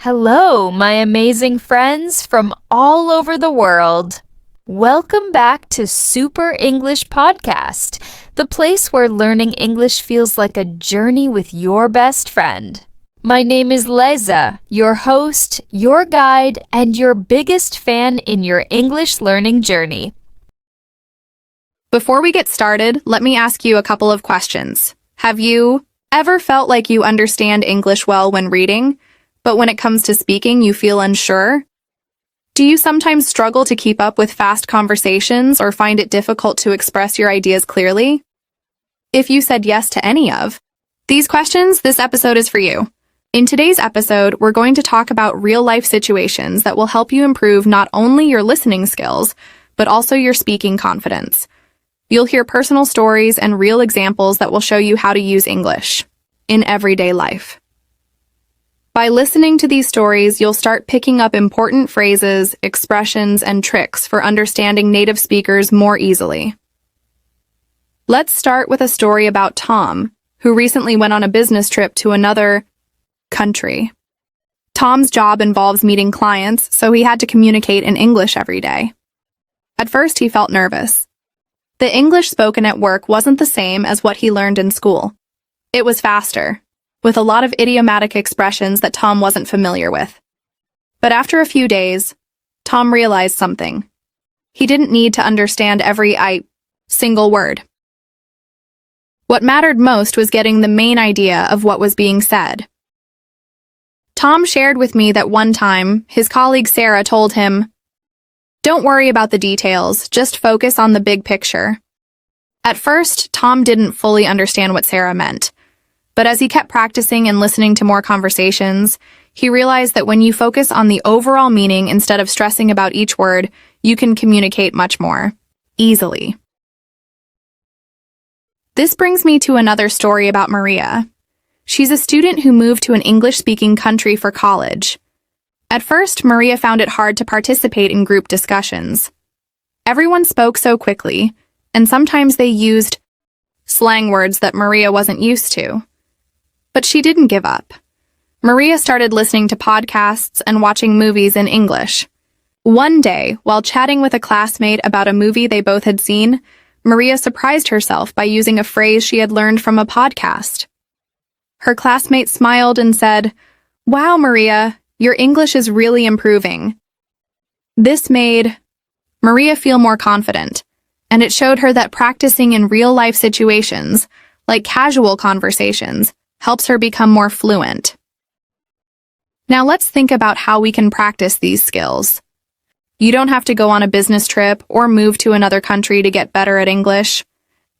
Hello, my amazing friends from all over the world. Welcome back to Super English Podcast, the place where learning English feels like a journey with your best friend. My name is Leza, your host, your guide, and your biggest fan in your English learning journey. Before we get started, let me ask you a couple of questions. Have you ever felt like you understand English well when reading, but when it comes to speaking, you feel unsure? Do you sometimes struggle to keep up with fast conversations or find it difficult to express your ideas clearly? If you said yes to any of these questions, this episode is for you. In today's episode, we're going to talk about real-life situations that will help you improve not only your listening skills, but also your speaking confidence. You'll hear personal stories and real examples that will show you how to use English in everyday life. By listening to these stories, you'll start picking up important phrases, expressions, and tricks for understanding native speakers more easily. Let's start with a story about Tom, who recently went on a business trip to another country. Tom's job involves meeting clients, so he had to communicate in English every day. At first, he felt nervous. The English spoken at work wasn't the same as what he learned in school. It was faster, with a lot of idiomatic expressions that Tom wasn't familiar with. But after a few days, Tom realized something. He didn't need to understand every single word. What mattered most was getting the main idea of what was being said. Tom shared with me that one time, his colleague Sarah told him, "Don't worry about the details, just focus on the big picture." At first, Tom didn't fully understand what Sarah meant. But as he kept practicing and listening to more conversations, he realized that when you focus on the overall meaning instead of stressing about each word, you can communicate much more easily. This brings me to another story about Maria. She's a student who moved to an English-speaking country for college. At first, Maria found it hard to participate in group discussions. Everyone spoke so quickly, and sometimes they used slang words that Maria wasn't used to. But she didn't give up. Maria started listening to podcasts and watching movies in English. One day, while chatting with a classmate about a movie they both had seen, Maria surprised herself by using a phrase she had learned from a podcast. Her classmate smiled and said, "Wow, Maria, your English is really improving." This made Maria feel more confident, and it showed her that practicing in real-life situations, like casual conversations, helps her become more fluent. Now let's think about how we can practice these skills. You don't have to go on a business trip or move to another country to get better at English.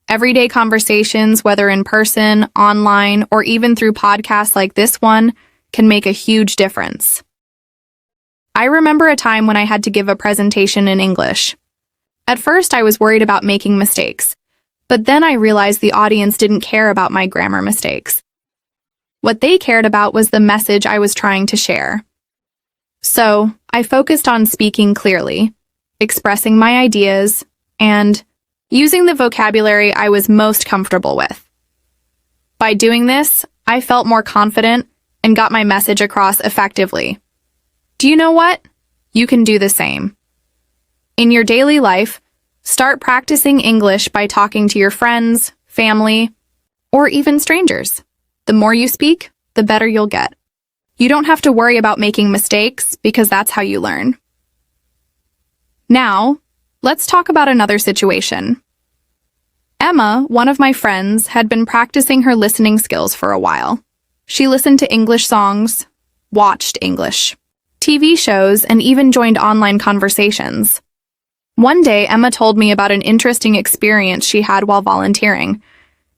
Everyday conversations, whether in person, online, or even through podcasts like this one, can make a huge difference. I remember a time when I had to give a presentation in English. At first, I was worried about making mistakes, but then I realized the audience didn't care about my grammar mistakes. What they cared about was the message I was trying to share. So, I focused on speaking clearly, expressing my ideas, and using the vocabulary I was most comfortable with. By doing this, I felt more confident and got my message across effectively. Do you know what? You can do the same. In your daily life, start practicing English by talking to your friends, family, or even strangers. The more you speak, the better you'll get. You don't have to worry about making mistakes because that's how you learn. Now, let's talk about another situation. Emma, one of my friends, had been practicing her listening skills for a while. She listened to English songs, watched English TV shows, and even joined online conversations. One day, Emma told me about an interesting experience she had while volunteering.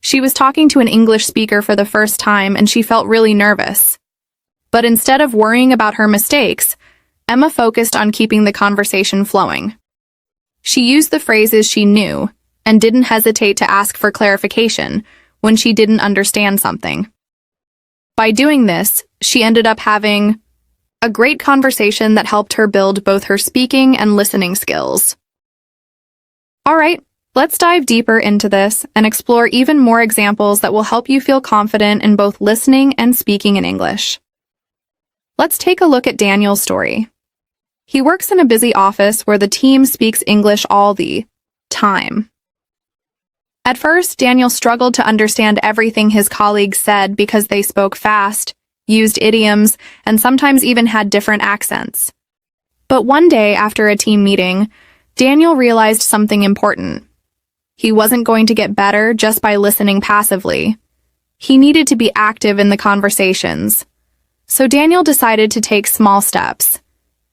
She was talking to an English speaker for the first time, and she felt really nervous. But instead of worrying about her mistakes, Emma focused on keeping the conversation flowing. She used the phrases she knew and didn't hesitate to ask for clarification when she didn't understand something. By doing this, she ended up having a great conversation that helped her build both her speaking and listening skills. All right, let's dive deeper into this and explore even more examples that will help you feel confident in both listening and speaking in English. Let's take a look at Daniel's story. He works in a busy office where the team speaks English all the time. At first, Daniel struggled to understand everything his colleagues said because they spoke fast, used idioms, and sometimes even had different accents. But one day after a team meeting, Daniel realized something important. He wasn't going to get better just by listening passively. He needed to be active in the conversations. So Daniel decided to take small steps.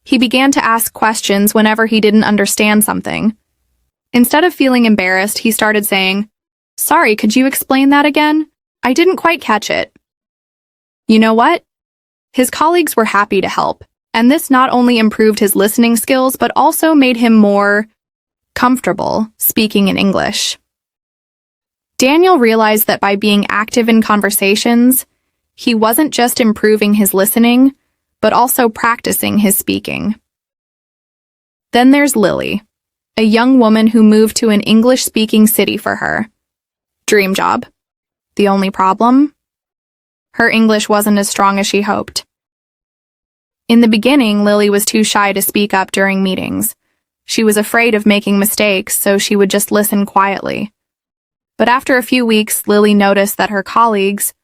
He began to ask questions whenever he didn't understand something. Instead of feeling embarrassed, he started saying, "Sorry, could you explain that again? I didn't quite catch it." You know what? His colleagues were happy to help, and this not only improved his listening skills, but also made him more comfortable speaking in English. Daniel realized that by being active in conversations, he wasn't just improving his listening, but also practicing his speaking. Then there's Lily, a young woman who moved to an English-speaking city for her dream job. The only problem? Her English wasn't as strong as she hoped. In the beginning, Lily was too shy to speak up during meetings. She was afraid of making mistakes, so she would just listen quietly. But after a few weeks, Lily noticed that her colleagues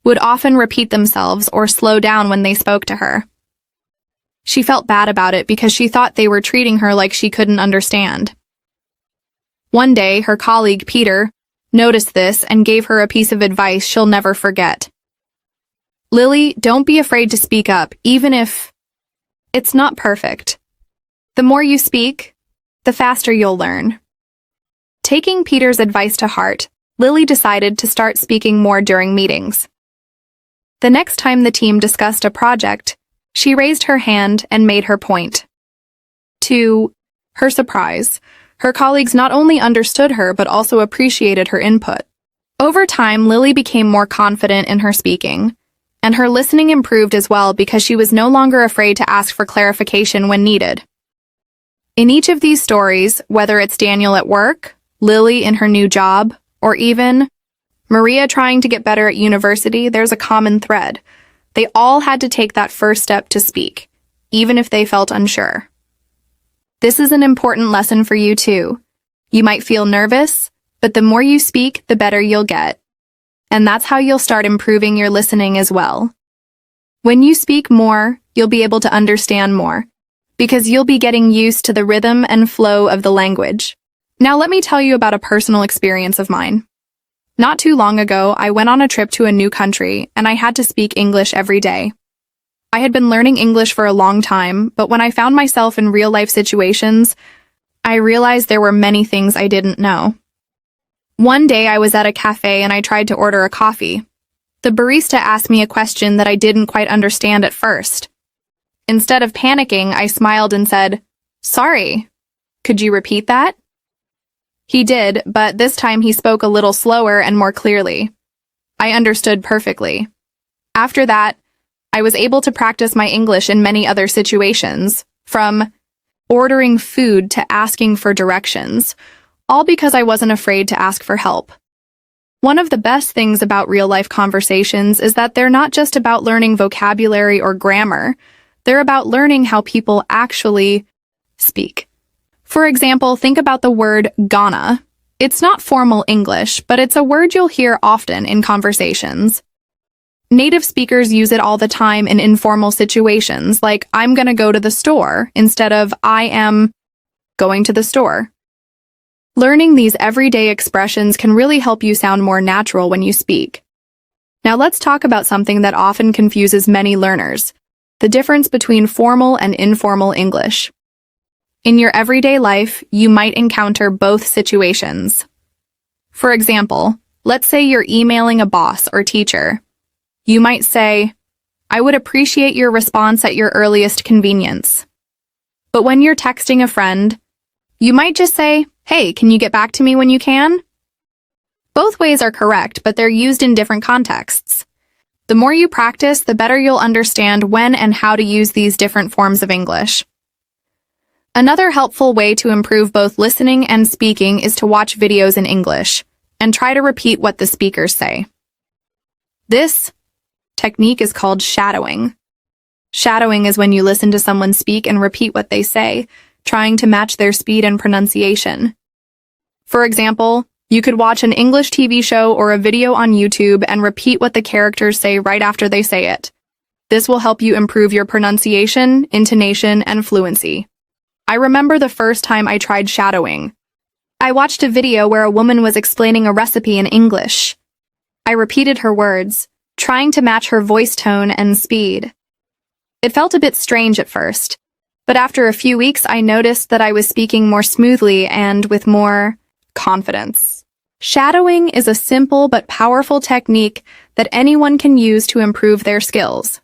would often repeat themselves or slow down when they spoke to her. She felt bad about it because she thought they were treating her like she couldn't understand. One day, her colleague, Peter, noticed this and gave her a piece of advice she'll never forget. "Lily, don't be afraid to speak up, even if it's not perfect. The more you speak, the faster you'll learn." Taking Peter's advice to heart, Lily decided to start speaking more during meetings. The next time the team discussed a project, she raised her hand and made her point. To her surprise, her colleagues not only understood her but also appreciated her input. Over time, Lily became more confident in her speaking, and her listening improved as well because she was no longer afraid to ask for clarification when needed. In each of these stories, whether it's Daniel at work, Lily in her new job, or even Maria trying to get better at university, there's a common thread. They all had to take that first step to speak, even if they felt unsure. This is an important lesson for you too. You might feel nervous, but the more you speak, the better you'll get. And that's how you'll start improving your listening as well. When you speak more, you'll be able to understand more, because you'll be getting used to the rhythm and flow of the language. Now let me tell you about a personal experience of mine. Not too long ago, I went on a trip to a new country, and I had to speak English every day. I had been learning English for a long time, but when I found myself in real-life situations, I realized there were many things I didn't know. One day I was at a cafe and I tried to order a coffee. The barista asked me a question that I didn't quite understand at first. Instead of panicking, I smiled and said, "Sorry, could you repeat that?" He did, but this time he spoke a little slower and more clearly. I understood perfectly. After that, I was able to practice my English in many other situations, from ordering food to asking for directions, all because I wasn't afraid to ask for help. One of the best things about real-life conversations is that they're not just about learning vocabulary or grammar, they're about learning how people actually speak. For example, think about the word gonna. It's not formal English, but it's a word you'll hear often in conversations. Native speakers use it all the time in informal situations, like "I'm gonna go to the store" instead of "I am going to the store." Learning these everyday expressions can really help you sound more natural when you speak. Now let's talk about something that often confuses many learners: the difference between formal and informal English. In your everyday life, you might encounter both situations. For example, let's say you're emailing a boss or teacher. You might say, "I would appreciate your response at your earliest convenience." But when you're texting a friend, you might just say, "Hey, can you get back to me when you can?" Both ways are correct, but they're used in different contexts. The more you practice, the better you'll understand when and how to use these different forms of English. Another helpful way to improve both listening and speaking is to watch videos in English and try to repeat what the speakers say. This technique is called shadowing. Shadowing is when you listen to someone speak and repeat what they say, trying to match their speed and pronunciation. For example, you could watch an English TV show or a video on YouTube and repeat what the characters say right after they say it. This will help you improve your pronunciation, intonation, and fluency. I remember the first time I tried shadowing. I watched a video where a woman was explaining a recipe in English. I repeated her words, trying to match her voice tone and speed. It felt a bit strange at first, but after a few weeks I noticed that I was speaking more smoothly and with more confidence. Shadowing is a simple but powerful technique that anyone can use to improve their skills.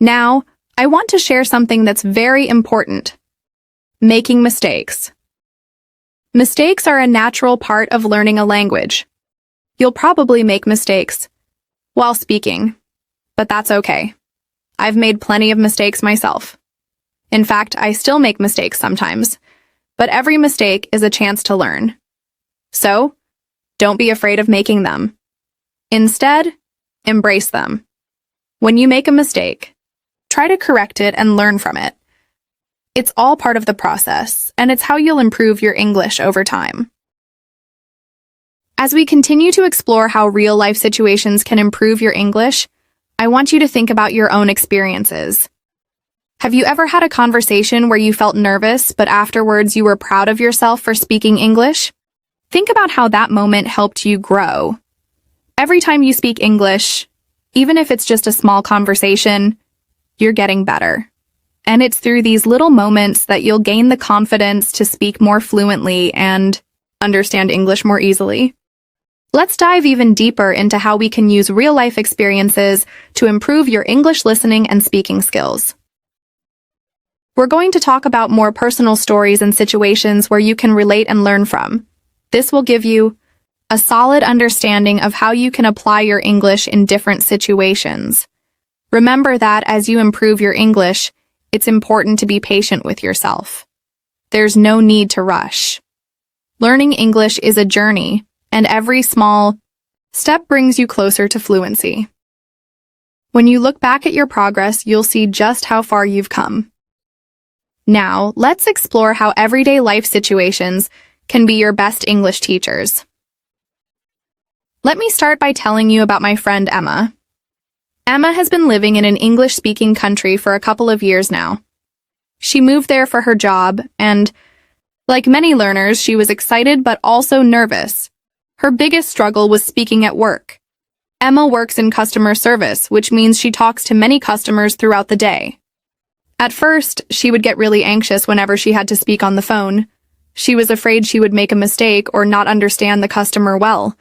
Now, I want to share something that's very important: making mistakes. Mistakes are a natural part of learning a language. You'll probably make mistakes while speaking, but that's okay. I've made plenty of mistakes myself. In fact, I still make mistakes sometimes, but every mistake is a chance to learn. So, don't be afraid of making them. Instead, embrace them. When you make a mistake, try to correct it and learn from it. It's all part of the process, and it's how you'll improve your English over time. As we continue to explore how real-life situations can improve your English, I want you to think about your own experiences. Have you ever had a conversation where you felt nervous, but afterwards you were proud of yourself for speaking English? Think about how that moment helped you grow. Every time you speak English, even if it's just a small conversation, you're getting better. And it's through these little moments that you'll gain the confidence to speak more fluently and understand English more easily. Let's dive even deeper into how we can use real-life experiences to improve your English listening and speaking skills. We're going to talk about more personal stories and situations where you can relate and learn from. This will give you a solid understanding of how you can apply your English in different situations. Remember that as you improve your English, it's important to be patient with yourself. There's no need to rush. Learning English is a journey, and every small step brings you closer to fluency. When you look back at your progress, you'll see just how far you've come. Now, let's explore how everyday life situations can be your best English teachers. Let me start by telling you about my friend Emma. Emma has been living in an English-speaking country for a couple of years now. She moved there for her job, and, like many learners, she was excited but also nervous. Her biggest struggle was speaking at work. Emma works in customer service, which means she talks to many customers throughout the day. At first, she would get really anxious whenever she had to speak on the phone. She was afraid she would make a mistake or not understand the customer well,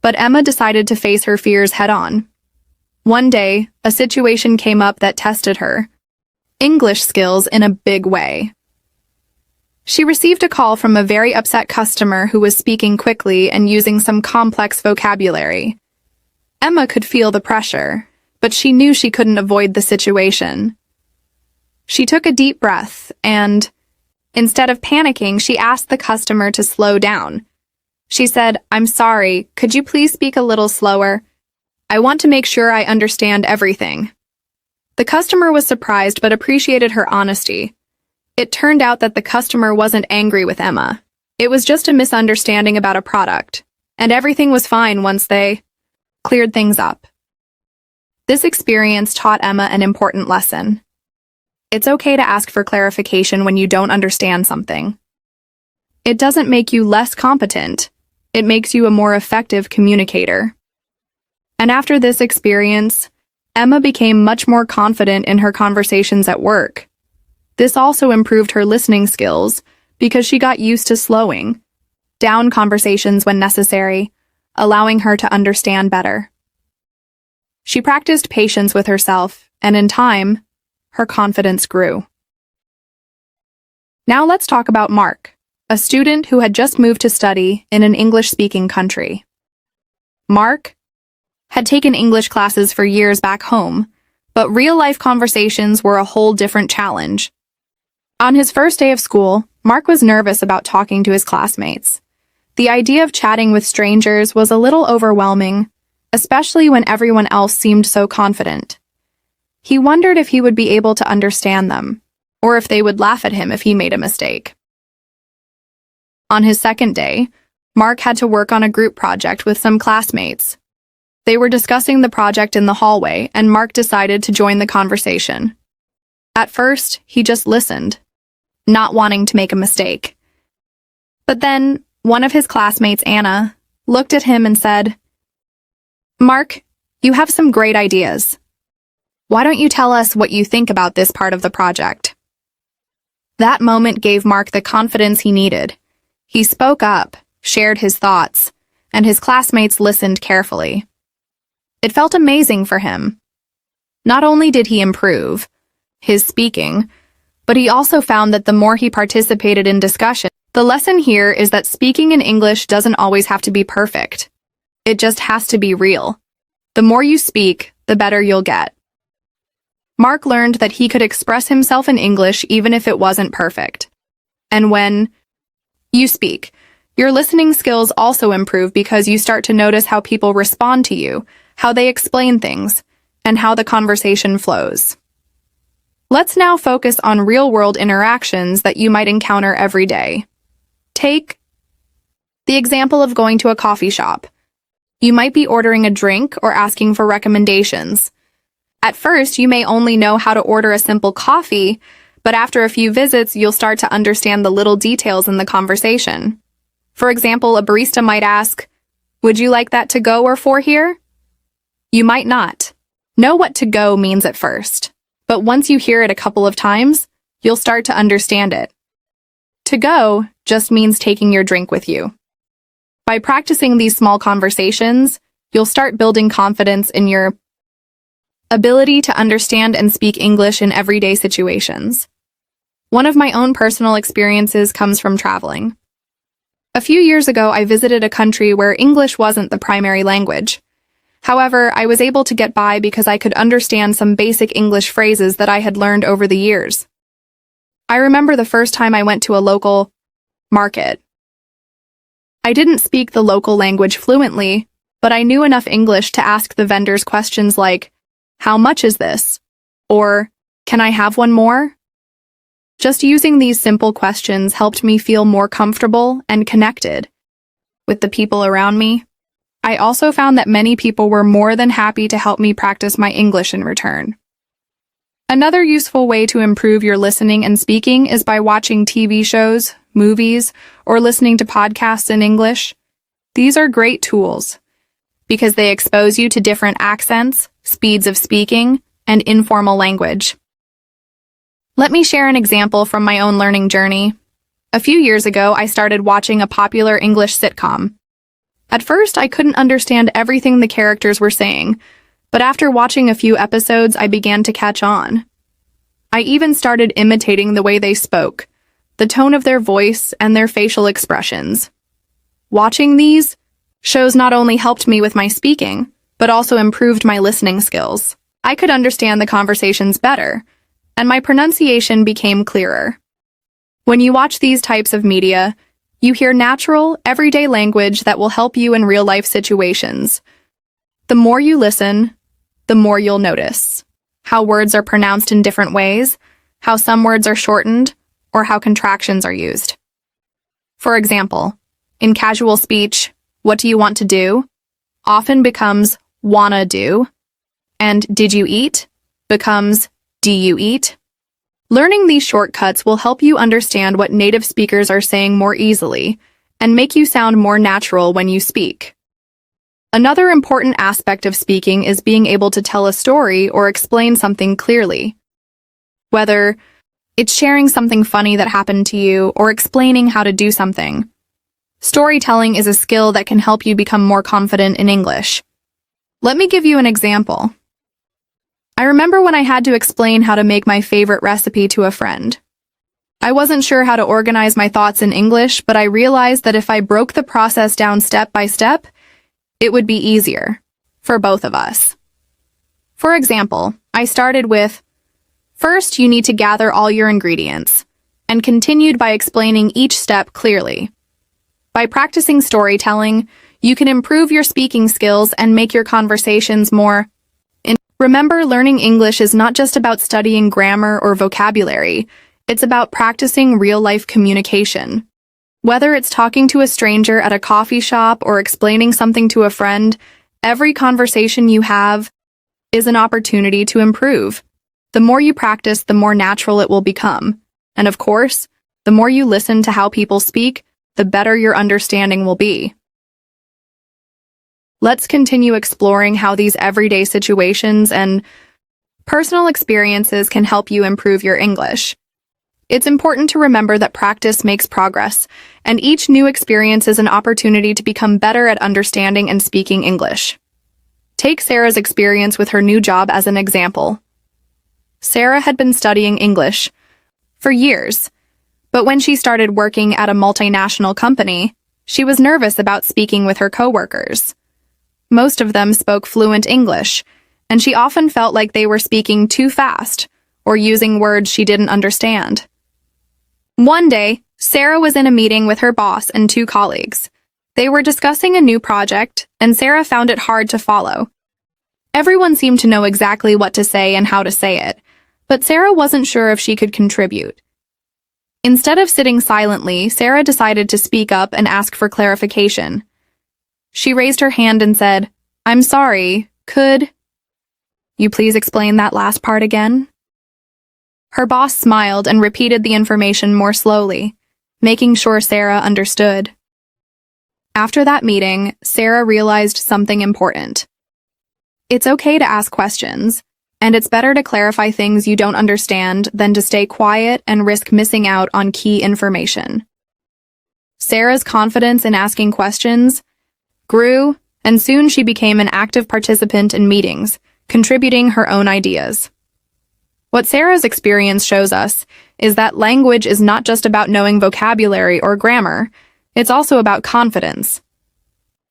but Emma decided to face her fears head-on. One day, a situation came up that tested her English skills in a big way. She received a call from a very upset customer who was speaking quickly and using some complex vocabulary. Emma could feel the pressure, but she knew she couldn't avoid the situation. She took a deep breath and, instead of panicking, she asked the customer to slow down. She said, "I'm sorry, could you please speak a little slower? I want to make sure I understand everything." The customer was surprised but appreciated her honesty. It turned out that the customer wasn't angry with Emma. It was just a misunderstanding about a product, and everything was fine once they cleared things up. This experience taught Emma an important lesson. It's okay to ask for clarification when you don't understand something. It doesn't make you less competent. It makes you a more effective communicator. And after this experience, Emma became much more confident in her conversations at work. This also improved her listening skills because she got used to slowing down conversations when necessary, allowing her to understand better. She practiced patience with herself, and in time, her confidence grew. Now let's talk about Mark, a student who had just moved to study in an English-speaking country. Mark had taken English classes for years back home, but real-life conversations were a whole different challenge. On his first day of school, Mark was nervous about talking to his classmates. The idea of chatting with strangers was a little overwhelming, especially when everyone else seemed so confident. He wondered if he would be able to understand them, or if they would laugh at him if he made a mistake. On his second day, Mark had to work on a group project with some classmates. They were discussing the project in the hallway, and Mark decided to join the conversation. At first, he just listened, not wanting to make a mistake. But then, one of his classmates, Anna, looked at him and said, "Mark, you have some great ideas. Why don't you tell us what you think about this part of the project?" That moment gave Mark the confidence he needed. He spoke up, shared his thoughts, and his classmates listened carefully. It felt amazing for him. Not only did he improve his speaking, but he also found that the more he participated in discussion, the lesson here is that speaking in English doesn't always have to be perfect. It just has to be real. The more you speak, the better you'll get. Mark learned that he could express himself in English even if it wasn't perfect. And when you speak, your listening skills also improve because you start to notice how people respond to you, how they explain things, and how the conversation flows. Let's now focus on real-world interactions that you might encounter every day. Take the example of going to a coffee shop. You might be ordering a drink or asking for recommendations. At first, you may only know how to order a simple coffee, but after a few visits, you'll start to understand the little details in the conversation. For example, a barista might ask, "Would you like that to go or for here?" You might not know what to go means at first, but once you hear it a couple of times, you'll start to understand it. To go just means taking your drink with you. By practicing these small conversations, you'll start building confidence in your ability to understand and speak English in everyday situations. One of my own personal experiences comes from traveling. A few years ago, I visited a country where English wasn't the primary language. However, I was able to get by because I could understand some basic English phrases that I had learned over the years. I remember the first time I went to a local market. I didn't speak the local language fluently, but I knew enough English to ask the vendors questions like, "How much is this?" Or, "Can I have one more?" Just using these simple questions helped me feel more comfortable and connected with the people around me. I also found that many people were more than happy to help me practice my English in return. Another useful way to improve your listening and speaking is by watching TV shows, movies, or listening to podcasts in English. These are great tools because they expose you to different accents, speeds of speaking, and informal language. Let me share an example from my own learning journey. A few years ago, I started watching a popular English sitcom. At first, I couldn't understand everything the characters were saying, but after watching a few episodes, I began to catch on. I even started imitating the way they spoke, the tone of their voice, and their facial expressions. Watching these shows not only helped me with my speaking, but also improved my listening skills. I could understand the conversations better, and my pronunciation became clearer. When you watch these types of media, you hear natural, everyday language that will help you in real-life situations. The more you listen, the more you'll notice how words are pronounced in different ways, how some words are shortened, or how contractions are used. For example, in casual speech, "What do you want to do?" often becomes "wanna do," and "did you eat?" becomes "do you eat?" Learning these shortcuts will help you understand what native speakers are saying more easily and make you sound more natural when you speak. Another important aspect of speaking is being able to tell a story or explain something clearly. Whether it's sharing something funny that happened to you or explaining how to do something. Storytelling is a skill that can help you become more confident in English. Let me give you an example. I remember when I had to explain how to make my favorite recipe to a friend. I wasn't sure how to organize my thoughts in English, but I realized that if I broke the process down step by step, it would be easier for both of us. For example, I started with, first you need to gather all your ingredients, and continued by explaining each step clearly. By practicing storytelling, you can improve your speaking skills and make your conversations more Remember, learning English is not just about studying grammar or vocabulary. It's about practicing real-life communication. Whether it's talking to a stranger at a coffee shop or explaining something to a friend, every conversation you have is an opportunity to improve. The more you practice, the more natural it will become. And of course, the more you listen to how people speak, the better your understanding will be. Let's continue exploring how these everyday situations and personal experiences can help you improve your English. It's important to remember that practice makes progress, and each new experience is an opportunity to become better at understanding and speaking English. Take Sarah's experience with her new job as an example. Sarah had been studying English for years, but when she started working at a multinational company, she was nervous about speaking with her coworkers. Most of them spoke fluent English, and she often felt like they were speaking too fast or using words she didn't understand. One day, Sarah was in a meeting with her boss and two colleagues. They were discussing a new project, and Sarah found it hard to follow. Everyone seemed to know exactly what to say and how to say it, but Sarah wasn't sure if she could contribute. Instead of sitting silently, Sarah decided to speak up and ask for clarification. She raised her hand and said, "I'm sorry, could you please explain that last part again?" Her boss smiled and repeated the information more slowly, making sure Sarah understood. After that meeting, Sarah realized something important. It's okay to ask questions, and it's better to clarify things you don't understand than to stay quiet and risk missing out on key information. Sarah's confidence in asking questions grew, and soon she became an active participant in meetings, contributing her own ideas. What Sarah's experience shows us is that language is not just about knowing vocabulary or grammar, it's also about confidence.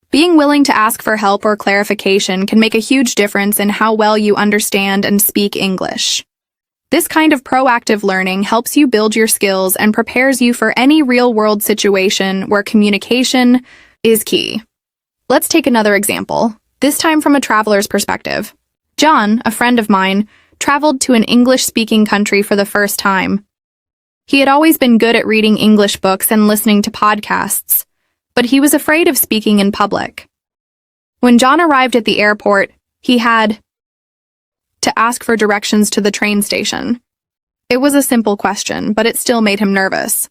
Being willing to ask for help or clarification can make a huge difference in how well you understand and speak English. This kind of proactive learning helps you build your skills and prepares you for any real-world situation where communication is key. Let's take another example, this time from a traveler's perspective. John, a friend of mine, traveled to an English-speaking country for the first time. He had always been good at reading English books and listening to podcasts, but he was afraid of speaking in public. When John arrived at the airport, he had to ask for directions to the train station. It was a simple question, but it still made him nervous.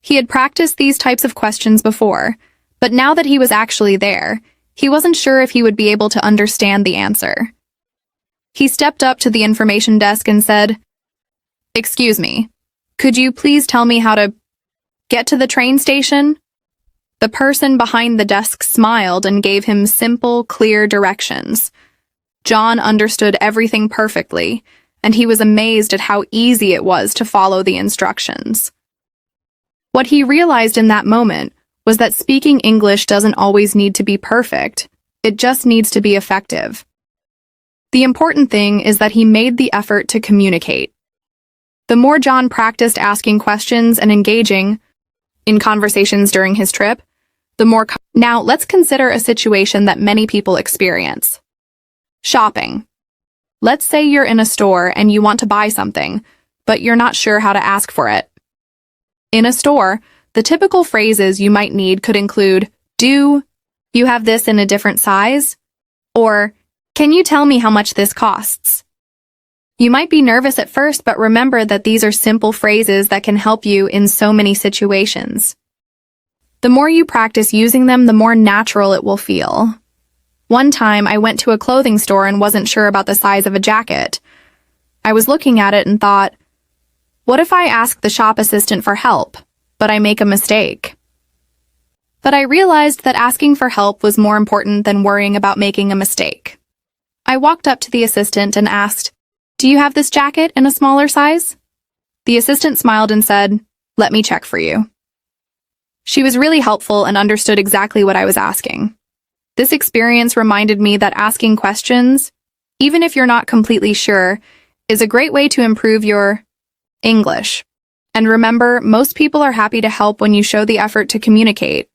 He had practiced these types of questions before, but now that he was actually there, he wasn't sure if he would be able to understand the answer. He stepped up to the information desk and said, "Excuse me, could you please tell me how to get to the train station?" The person behind the desk smiled and gave him simple, clear directions. John understood everything perfectly, and he was amazed at how easy it was to follow the instructions. What he realized in that moment was that speaking English doesn't always need to be perfect, it just needs to be effective. The important thing is that he made the effort to communicate. The more John practiced asking questions and engaging in conversations during his trip, the more. Now, let's consider a situation that many people experience. Shopping. Let's say you're in a store and you want to buy something, but you're not sure how to ask for it. In a store, the typical phrases you might need could include, "Do you have this in a different size?" Or, "Can you tell me how much this costs?" You might be nervous at first, but remember that these are simple phrases that can help you in so many situations. The more you practice using them, the more natural it will feel. One time, I went to a clothing store and wasn't sure about the size of a jacket. I was looking at it and thought, what if I ask the shop assistant for help, but I make a mistake? But I realized that asking for help was more important than worrying about making a mistake. I walked up to the assistant and asked, "Do you have this jacket in a smaller size?" The assistant smiled and said, "Let me check for you." She was really helpful and understood exactly what I was asking. This experience reminded me that asking questions, even if you're not completely sure, is a great way to improve your English. And remember, most people are happy to help when you show the effort to communicate.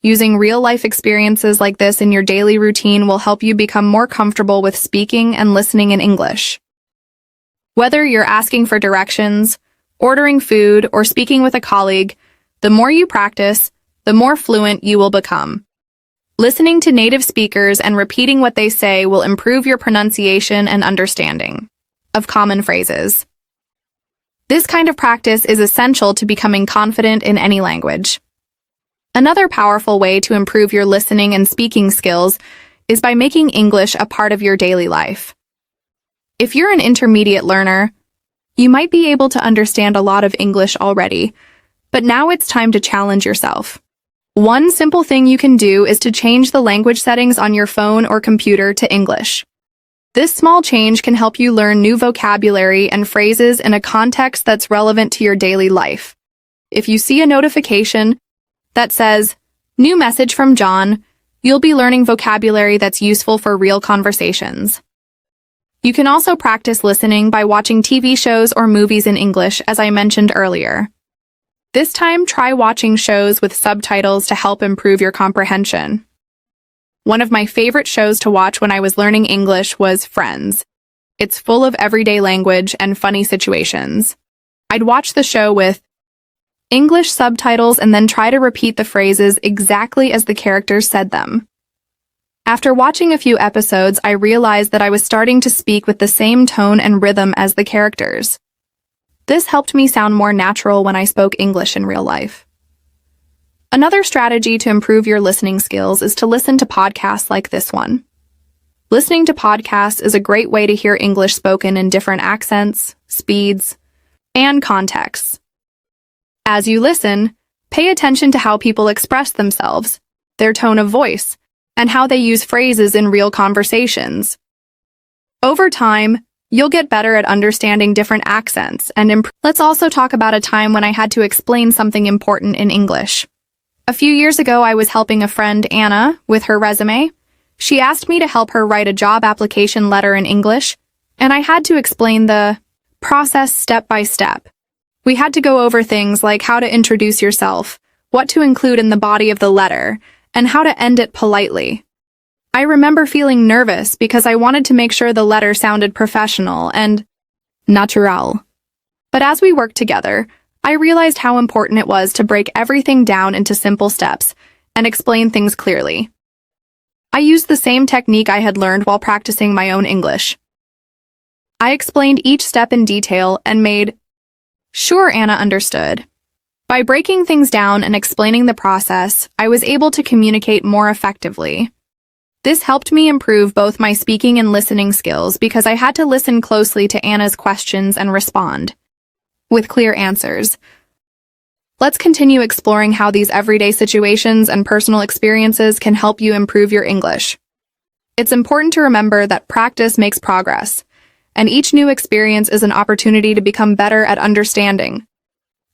Using real-life experiences like this in your daily routine will help you become more comfortable with speaking and listening in English. Whether you're asking for directions, ordering food, or speaking with a colleague, the more you practice, the more fluent you will become. Listening to native speakers and repeating what they say will improve your pronunciation and understanding of common phrases. This kind of practice is essential to becoming confident in any language. Another powerful way to improve your listening and speaking skills is by making English a part of your daily life. If you're an intermediate learner, you might be able to understand a lot of English already, but now it's time to challenge yourself. One simple thing you can do is to change the language settings on your phone or computer to English. This small change can help you learn new vocabulary and phrases in a context that's relevant to your daily life. If you see a notification that says, "New message from John," you'll be learning vocabulary that's useful for real conversations. You can also practice listening by watching TV shows or movies in English, as I mentioned earlier. This time, try watching shows with subtitles to help improve your comprehension. One of my favorite shows to watch when I was learning English was Friends. It's full of everyday language and funny situations. I'd watch the show with English subtitles and then try to repeat the phrases exactly as the characters said them. After watching a few episodes, I realized that I was starting to speak with the same tone and rhythm as the characters. This helped me sound more natural when I spoke English in real life. Another strategy to improve your listening skills is to listen to podcasts like this one. Listening to podcasts is a great way to hear English spoken in different accents, speeds, and contexts. As you listen, pay attention to how people express themselves, their tone of voice, and how they use phrases in real conversations. Over time, you'll get better at understanding different accents and Let's also talk about a time when I had to explain something important in English. A few years ago, I was helping a friend, Anna, with her resume. She asked me to help her write a job application letter in English, and I had to explain the process step by step. We had to go over things like how to introduce yourself, what to include in the body of the letter, and how to end it politely. I remember feeling nervous because I wanted to make sure the letter sounded professional and natural. But as we worked together, I realized how important it was to break everything down into simple steps and explain things clearly. I used the same technique I had learned while practicing my own English. I explained each step in detail and made sure Anna understood. By breaking things down and explaining the process, I was able to communicate more effectively. This helped me improve both my speaking and listening skills because I had to listen closely to Anna's questions and respond with clear answers. Let's continue exploring how these everyday situations and personal experiences can help you improve your English. It's important to remember that practice makes progress, and each new experience is an opportunity to become better at understanding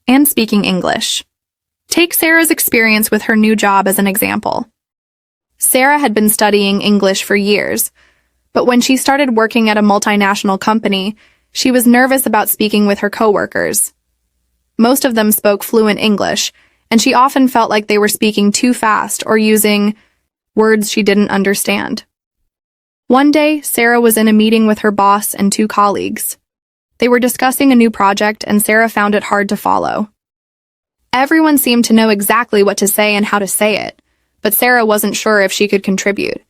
and speaking English. Take Sarah's experience with her new job as an example. Sarah had been studying English for years, but when she started working at a multinational company, she was nervous about speaking with her coworkers. Most of them spoke fluent English, and she often felt like they were speaking too fast or using words she didn't understand. One day, Sarah was in a meeting with her boss and two colleagues. They were discussing a new project, and Sarah found it hard to follow. Everyone seemed to know exactly what to say and how to say it, but Sarah wasn't sure if she could contribute.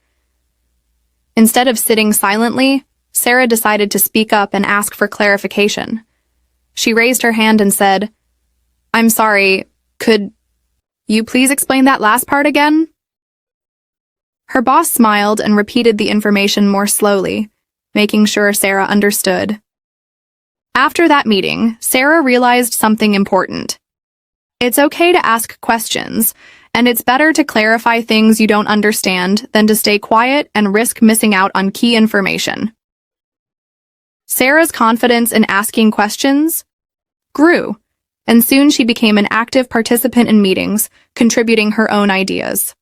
Instead of sitting silently, Sarah decided to speak up and ask for clarification. She raised her hand and said, "I'm sorry, could you please explain that last part again?" Her boss smiled and repeated the information more slowly, making sure Sarah understood. After that meeting, Sarah realized something important. It's okay to ask questions, and it's better to clarify things you don't understand than to stay quiet and risk missing out on key information. Sarah's confidence in asking questions grew, and soon she became an active participant in meetings, contributing her own ideas.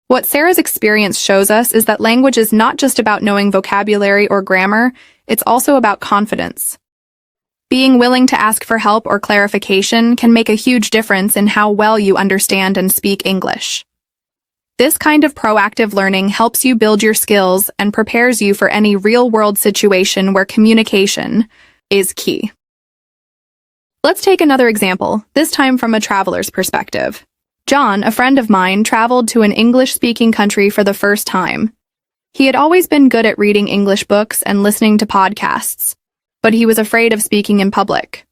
What Sarah's experience shows us is that language is not just about knowing vocabulary or grammar, it's also about confidence. Being willing to ask for help or clarification can make a huge difference in how well you understand and speak English. This kind of proactive learning helps you build your skills and prepares you for any real-world situation where communication is key. Let's take another example, this time from a traveler's perspective. John, a friend of mine, traveled to an English-speaking country for the first time. He had always been good at reading English books and listening to podcasts, but he was afraid of speaking in public.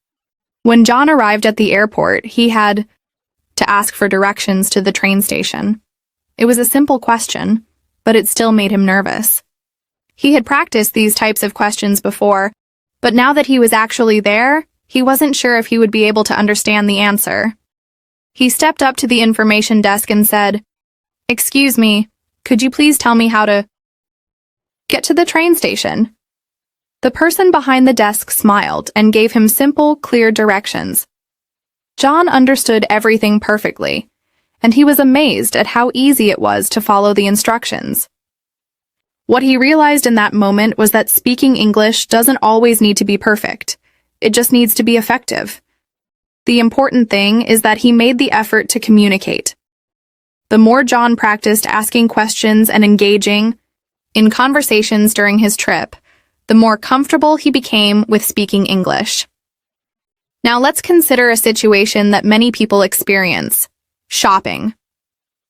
When John arrived at the airport, he had to ask for directions to the train station. It was a simple question, but it still made him nervous. He had practiced these types of questions before, but now that he was actually there, he wasn't sure if he would be able to understand the answer. He stepped up to the information desk and said, "Excuse me, could you please tell me how to get to the train station?" The person behind the desk smiled and gave him simple, clear directions. John understood everything perfectly, and he was amazed at how easy it was to follow the instructions. What he realized in that moment was that speaking English doesn't always need to be perfect. It just needs to be effective. The important thing is that he made the effort to communicate. The more John practiced asking questions and engaging in conversations during his trip, the more comfortable he became with speaking English. Now let's consider a situation that many people experience: shopping.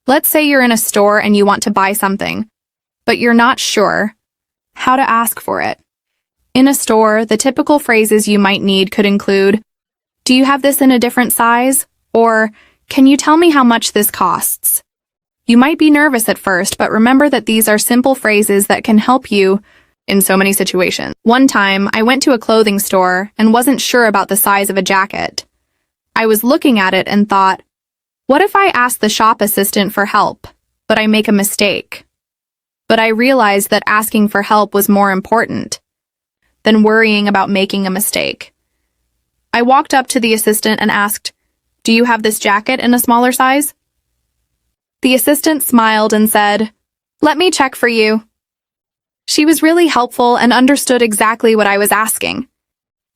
Let's say you're in a store and you want to buy something, but you're not sure how to ask for it. In a store, the typical phrases you might need could include, "Do you have this in a different size?" Or, "Can you tell me how much this costs?" You might be nervous at first, but remember that these are simple phrases that can help you in so many situations. One time, I went to a clothing store and wasn't sure about the size of a jacket. I was looking at it and thought, what if I ask the shop assistant for help, but I make a mistake? But I realized that asking for help was more important than worrying about making a mistake. I walked up to the assistant and asked, "Do you have this jacket in a smaller size?" The assistant smiled and said, "Let me check for you." She was really helpful and understood exactly what I was asking.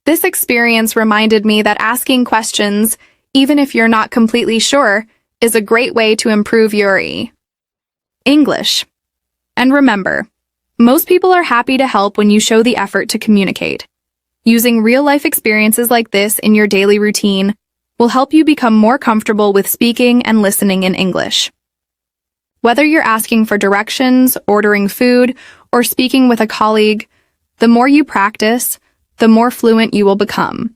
This experience reminded me that asking questions, even if you're not completely sure, is a great way to improve your English. And remember, most people are happy to help when you show the effort to communicate. Using real-life experiences like this in your daily routine will help you become more comfortable with speaking and listening in English. Whether you're asking for directions, ordering food, or speaking with a colleague, the more you practice, the more fluent you will become.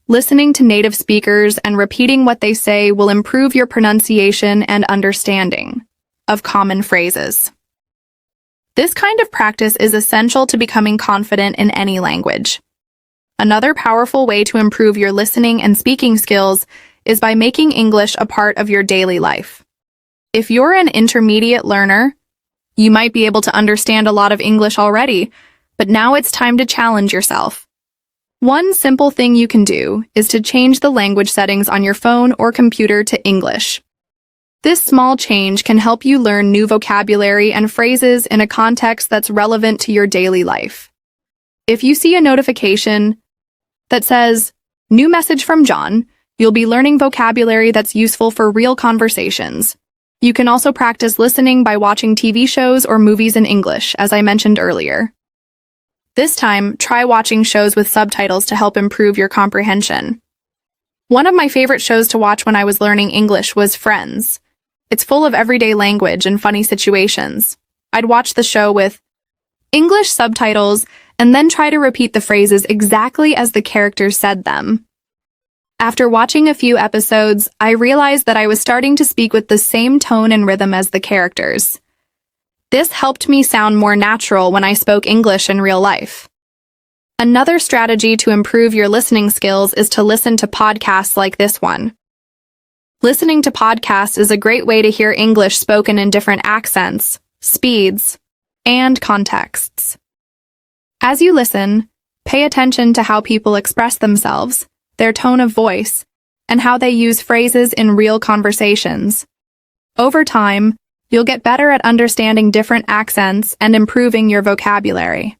Listening to native speakers and repeating what they say will improve your pronunciation and understanding of common phrases. This kind of practice is essential to becoming confident in any language. Another powerful way to improve your listening and speaking skills is by making English a part of your daily life. If you're an intermediate learner, you might be able to understand a lot of English already, but now it's time to challenge yourself. One simple thing you can do is to change the language settings on your phone or computer to English. This small change can help you learn new vocabulary and phrases in a context that's relevant to your daily life. If you see a notification that says, "New message from John," you'll be learning vocabulary that's useful for real conversations. You can also practice listening by watching TV shows or movies in English, as I mentioned earlier. This time, try watching shows with subtitles to help improve your comprehension. One of my favorite shows to watch when I was learning English was Friends. It's full of everyday language and funny situations. I'd watch the show with English subtitles and then try to repeat the phrases exactly as the characters said them. After watching a few episodes, I realized that I was starting to speak with the same tone and rhythm as the characters. This helped me sound more natural when I spoke English in real life. Another strategy to improve your listening skills is to listen to podcasts like this one. Listening to podcasts is a great way to hear English spoken in different accents, speeds, and contexts. As you listen, pay attention to how people express themselves, their tone of voice, and how they use phrases in real conversations. Over time, you'll get better at understanding different accents and improving your vocabulary.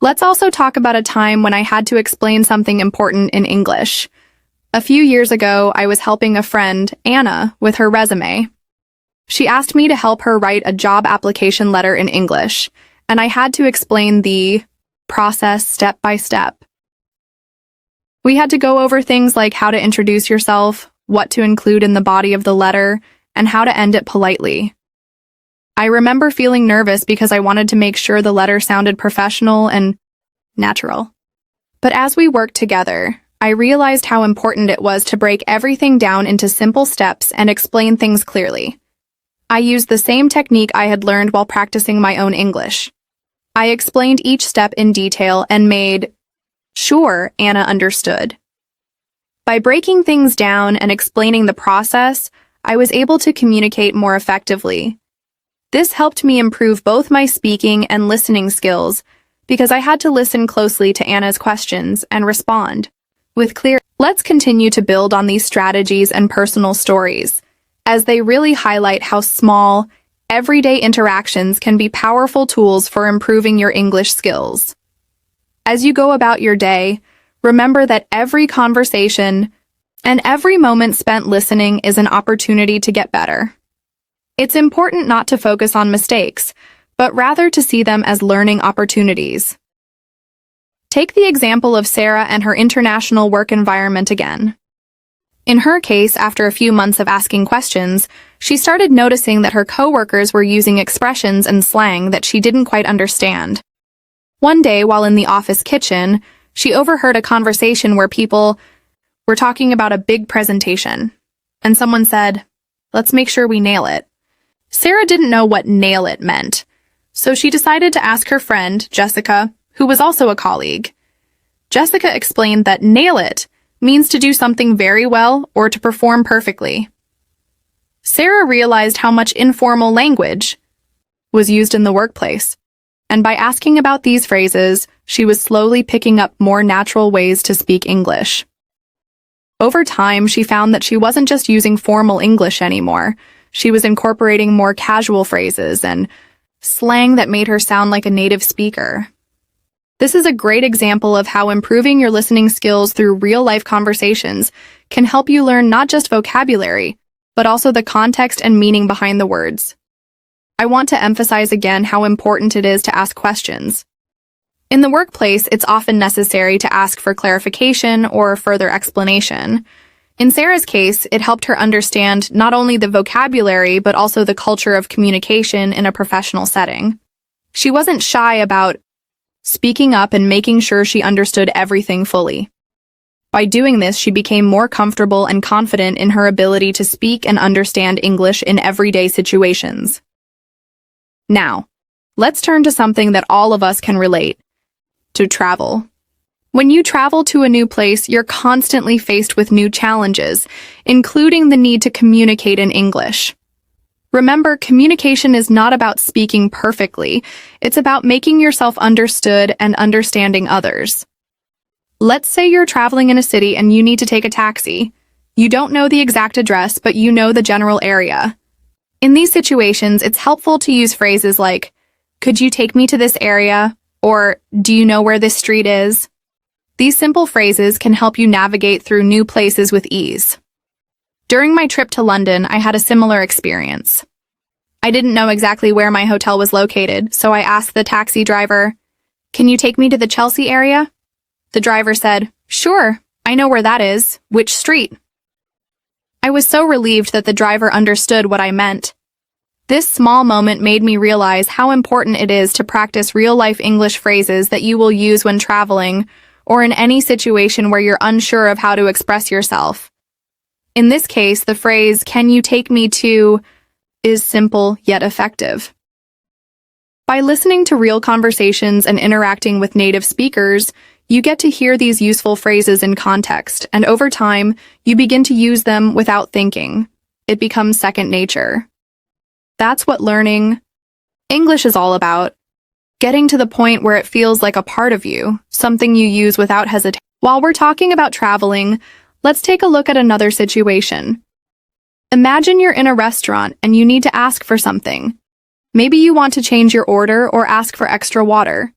Let's also talk about a time when I had to explain something important in English. A few years ago, I was helping a friend, Anna, with her resume. She asked me to help her write a job application letter in English, and I had to explain the process step by step. We had to go over things like how to introduce yourself, what to include in the body of the letter, and how to end it politely. I remember feeling nervous because I wanted to make sure the letter sounded professional and natural. But as we worked together, I realized how important it was to break everything down into simple steps and explain things clearly. I used the same technique I had learned while practicing my own English. I explained each step in detail and made sure Anna understood. By breaking things down and explaining the process, I was able to communicate more effectively. This helped me improve both my speaking and listening skills because I had to listen closely to Anna's questions and respond with clear. Let's continue to build on these strategies and personal stories, as they really highlight how small, everyday interactions can be powerful tools for improving your English skills. As you go about your day, remember that every conversation and every moment spent listening is an opportunity to get better. It's important not to focus on mistakes, but rather to see them as learning opportunities. Take the example of Sarah and her international work environment again. In her case, after a few months of asking questions, she started noticing that her coworkers were using expressions and slang that she didn't quite understand. One day, while in the office kitchen, she overheard a conversation where people were talking about a big presentation, and someone said, "Let's make sure we nail it." Sarah didn't know what nail it meant, so she decided to ask her friend, Jessica, who was also a colleague. Jessica explained that nail it means to do something very well or to perform perfectly. Sarah realized how much informal language was used in the workplace, and by asking about these phrases, she was slowly picking up more natural ways to speak English. Over time, she found that she wasn't just using formal English anymore. She was incorporating more casual phrases and slang that made her sound like a native speaker. This is a great example of how improving your listening skills through real-life conversations can help you learn not just vocabulary, but also the context and meaning behind the words. I want to emphasize again how important it is to ask questions. In the workplace, it's often necessary to ask for clarification or further explanation. In Sarah's case, it helped her understand not only the vocabulary, but also the culture of communication in a professional setting. She wasn't shy about speaking up and making sure she understood everything fully. By doing this, she became more comfortable and confident in her ability to speak and understand English in everyday situations. Now, let's turn to something that all of us can relate: to travel. When you travel to a new place, you're constantly faced with new challenges, including the need to communicate in English. Remember, communication is not about speaking perfectly. It's about making yourself understood and understanding others. Let's say you're traveling in a city and you need to take a taxi. You don't know the exact address, but you know the general area. In these situations, it's helpful to use phrases like, "Could you take me to this area?" or "Do you know where this street is?" These simple phrases can help you navigate through new places with ease. During my trip to London, I had a similar experience. I didn't know exactly where my hotel was located, so I asked the taxi driver, "Can you take me to the Chelsea area?" The driver said, "Sure, I know where that is. Which street?" I was so relieved that the driver understood what I meant. This small moment made me realize how important it is to practice real-life English phrases that you will use when traveling or in any situation where you're unsure of how to express yourself. In this case, the phrase, "Can you take me to," is simple yet effective. By listening to real conversations and interacting with native speakers, you get to hear these useful phrases in context, and over time, you begin to use them without thinking. It becomes second nature. That's what learning English is all about. Getting to the point where it feels like a part of you, something you use without hesitation. While we're talking about traveling, let's take a look at another situation. Imagine you're in a restaurant and you need to ask for something. Maybe you want to change your order or ask for extra water.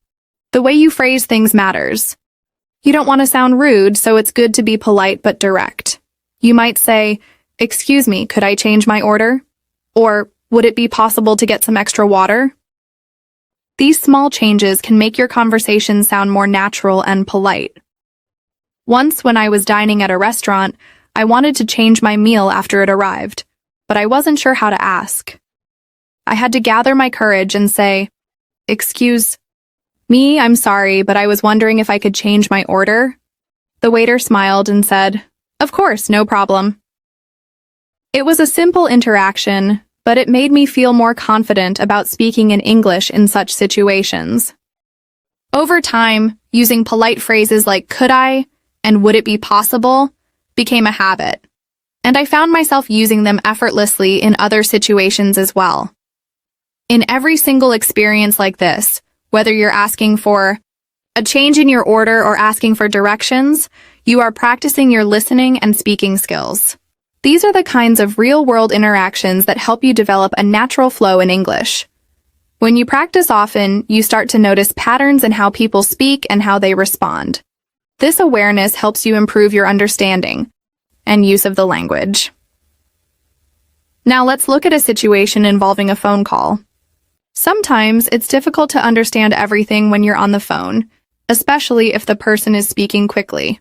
The way you phrase things matters. You don't want to sound rude, so it's good to be polite but direct. You might say, "Excuse me, could I change my order?" Or, "Would it be possible to get some extra water?" These small changes can make your conversation sound more natural and polite. Once, when I was dining at a restaurant, I wanted to change my meal after it arrived, but I wasn't sure how to ask. I had to gather my courage and say, "Excuse me, I'm sorry, but I was wondering if I could change my order." The waiter smiled and said, "Of course, no problem." It was a simple interaction, but it made me feel more confident about speaking in English in such situations. Over time, using polite phrases like "could I" and "would it be possible" became a habit, and I found myself using them effortlessly in other situations as well. In every single experience like this, whether you're asking for a change in your order or asking for directions, you are practicing your listening and speaking skills. These are the kinds of real-world interactions that help you develop a natural flow in English. When you practice often, you start to notice patterns in how people speak and how they respond. This awareness helps you improve your understanding and use of the language. Now let's look at a situation involving a phone call. Sometimes it's difficult to understand everything when you're on the phone, especially if the person is speaking quickly.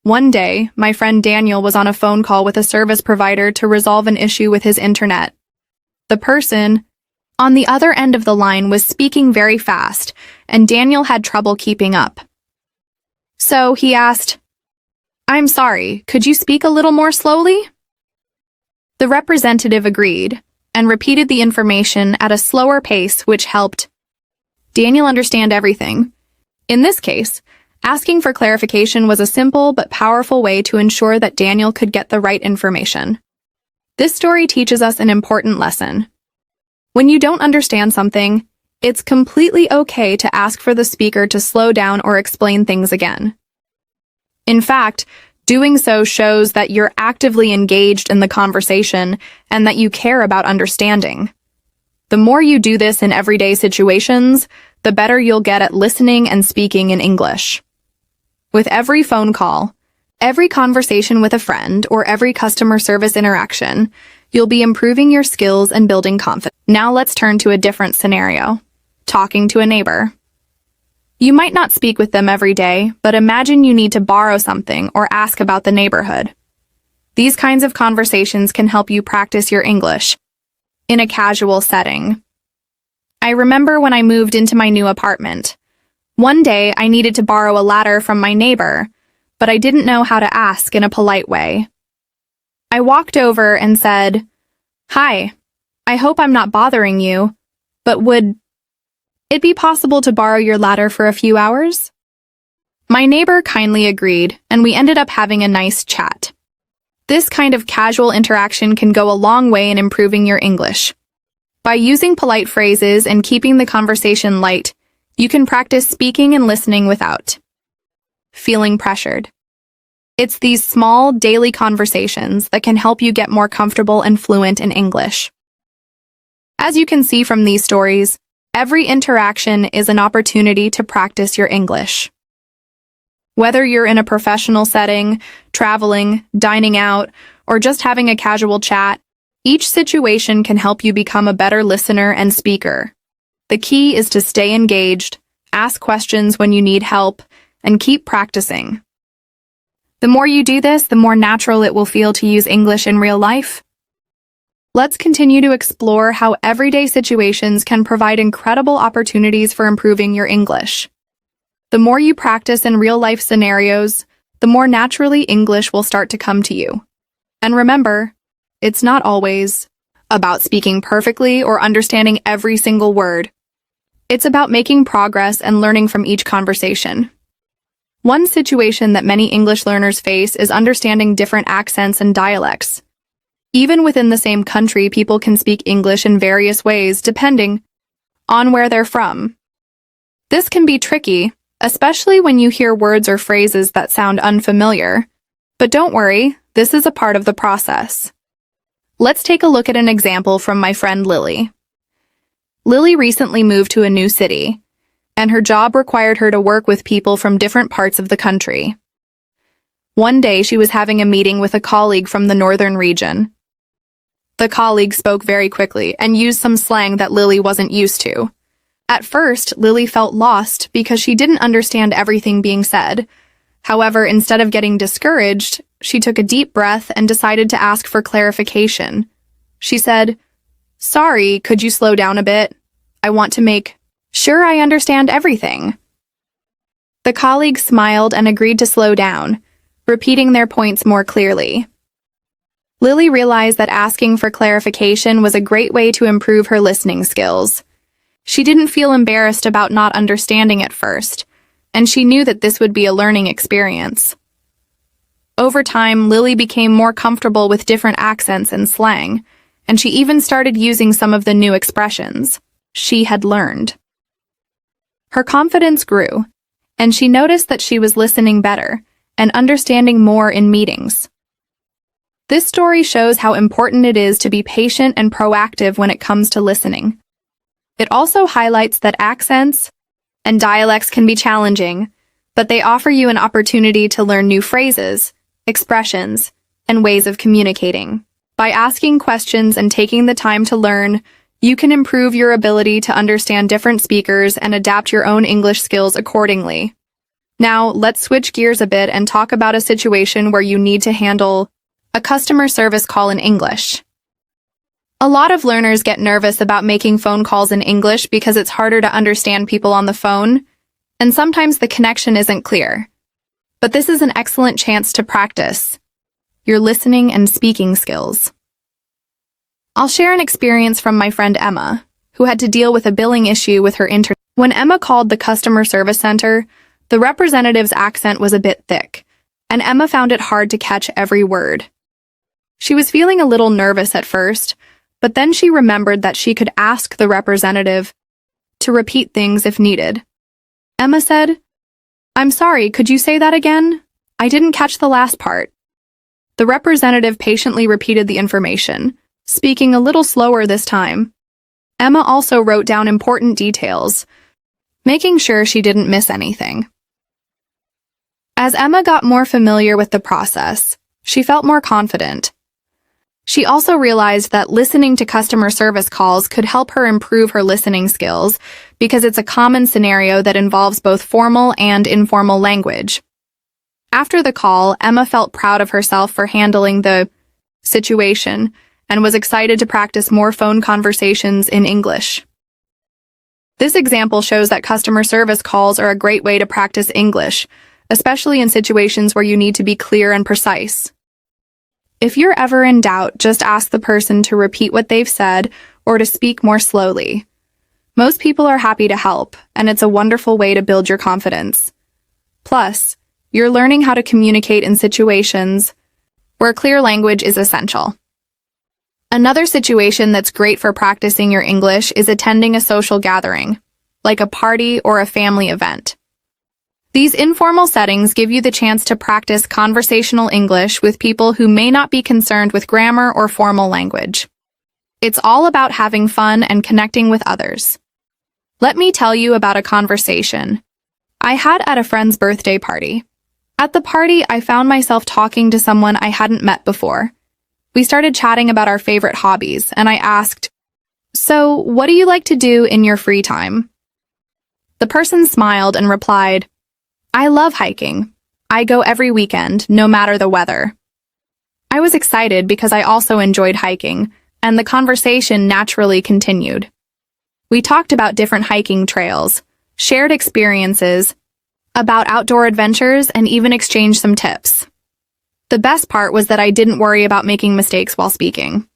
One day, my friend Daniel was on a phone call with a service provider to resolve an issue with his internet. The person on the other end of the line was speaking very fast, and Daniel had trouble keeping up. So he asked, "I'm sorry, could you speak a little more slowly?" The representative agreed and repeated the information at a slower pace, which helped Daniel understand everything. In this case, asking for clarification was a simple but powerful way to ensure that Daniel could get the right information. This story teaches us an important lesson. When you don't understand something, it's completely okay to ask for the speaker to slow down or explain things again. In fact, doing so shows that you're actively engaged in the conversation and that you care about understanding. The more you do this in everyday situations, the better you'll get at listening and speaking in English. With every phone call, every conversation with a friend, or every customer service interaction, you'll be improving your skills and building confidence. Now let's turn to a different scenario. Talking to a neighbor. You might not speak with them every day, but imagine you need to borrow something or ask about the neighborhood. These kinds of conversations can help you practice your English in a casual setting. I remember when I moved into my new apartment. One day, I needed to borrow a ladder from my neighbor, but I didn't know how to ask in a polite way. I walked over and said, "Hi, I hope I'm not bothering you, but would it be possible to borrow your ladder for a few hours?" My neighbor kindly agreed, and we ended up having a nice chat. This kind of casual interaction can go a long way in improving your English. By using polite phrases and keeping the conversation light, you can practice speaking and listening without feeling pressured. It's these small, daily conversations that can help you get more comfortable and fluent in English. As you can see from these stories, every interaction is an opportunity to practice your English. Whether you're in a professional setting, traveling, dining out, or just having a casual chat, each situation can help you become a better listener and speaker. The key is to stay engaged, ask questions when you need help, and keep practicing. The more you do this, the more natural it will feel to use English in real life. Let's continue to explore how everyday situations can provide incredible opportunities for improving your English. The more you practice in real-life scenarios, the more naturally English will start to come to you. And remember, it's not always about speaking perfectly or understanding every single word. It's about making progress and learning from each conversation. One situation that many English learners face is understanding different accents and dialects. Even within the same country, people can speak English in various ways depending on where they're from. This can be tricky, especially when you hear words or phrases that sound unfamiliar. But don't worry, this is a part of the process. Let's take a look at an example from my friend Lily. Lily recently moved to a new city. and her job required her to work with people from different parts of the country. One day, she was having a meeting with a colleague from the northern region. The colleague spoke very quickly and used some slang that Lily wasn't used to. At first, Lily felt lost because she didn't understand everything being said. However, instead of getting discouraged, she took a deep breath and decided to ask for clarification. She said, "Sorry, could you slow down a bit? I want to make sure I understand everything." The colleague smiled and agreed to slow down, repeating their points more clearly. Lily realized that asking for clarification was a great way to improve her listening skills. She didn't feel embarrassed about not understanding at first, and she knew that this would be a learning experience. Over time, Lily became more comfortable with different accents and slang, and she even started using some of the new expressions she had learned. Her confidence grew, and she noticed that she was listening better and understanding more in meetings. This story shows how important it is to be patient and proactive when it comes to listening. It also highlights that accents and dialects can be challenging, but they offer you an opportunity to learn new phrases, expressions, and ways of communicating. By asking questions and taking the time to learn, you can improve your ability to understand different speakers and adapt your own English skills accordingly. Now, let's switch gears a bit and talk about a situation where you need to handle a customer service call in English. A lot of learners get nervous about making phone calls in English because it's harder to understand people on the phone, and sometimes the connection isn't clear. But this is an excellent chance to practice your listening and speaking skills. I'll share an experience from my friend Emma, who had to deal with a billing issue with her internet. When Emma called the customer service center, the representative's accent was a bit thick, and Emma found it hard to catch every word. She was feeling a little nervous at first, but then she remembered that she could ask the representative to repeat things if needed. Emma said, "I'm sorry, could you say that again? I didn't catch the last part." The representative patiently repeated the information, speaking a little slower this time. Emma also wrote down important details, making sure she didn't miss anything. As Emma got more familiar with the process, she felt more confident. She also realized that listening to customer service calls could help her improve her listening skills because it's a common scenario that involves both formal and informal language. After the call, Emma felt proud of herself for handling the situation and was excited to practice more phone conversations in English. This example shows that customer service calls are a great way to practice English, especially in situations where you need to be clear and precise. If you're ever in doubt, just ask the person to repeat what they've said or to speak more slowly. Most people are happy to help, and it's a wonderful way to build your confidence. Plus, you're learning how to communicate in situations where clear language is essential. Another situation that's great for practicing your English is attending a social gathering, like a party or a family event. These informal settings give you the chance to practice conversational English with people who may not be concerned with grammar or formal language. It's all about having fun and connecting with others. Let me tell you about a conversation I had at a friend's birthday party. At the party, I found myself talking to someone I hadn't met before. We started chatting about our favorite hobbies, and I asked, "So, what do you like to do in your free time?" The person smiled and replied, "I love hiking. I go every weekend, no matter the weather." I was excited because I also enjoyed hiking, and the conversation naturally continued. We talked about different hiking trails, shared experiences, about outdoor adventures, and even exchanged some tips. The best part was that I didn't worry about making mistakes while speaking.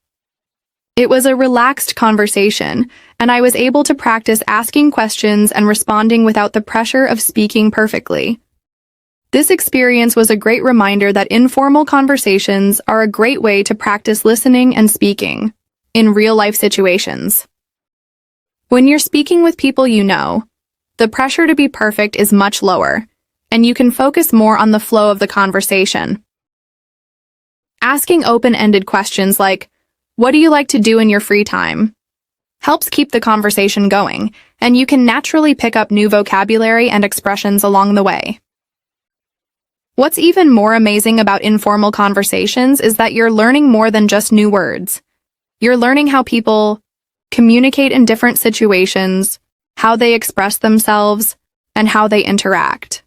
It was a relaxed conversation, and I was able to practice asking questions and responding without the pressure of speaking perfectly. This experience was a great reminder that informal conversations are a great way to practice listening and speaking in real-life situations. When you're speaking with people you know, the pressure to be perfect is much lower, and you can focus more on the flow of the conversation. Asking open-ended questions like, "What do you like to do in your free time?" helps keep the conversation going, and you can naturally pick up new vocabulary and expressions along the way. What's even more amazing about informal conversations is that you're learning more than just new words. You're learning how people communicate in different situations, how they express themselves, and how they interact.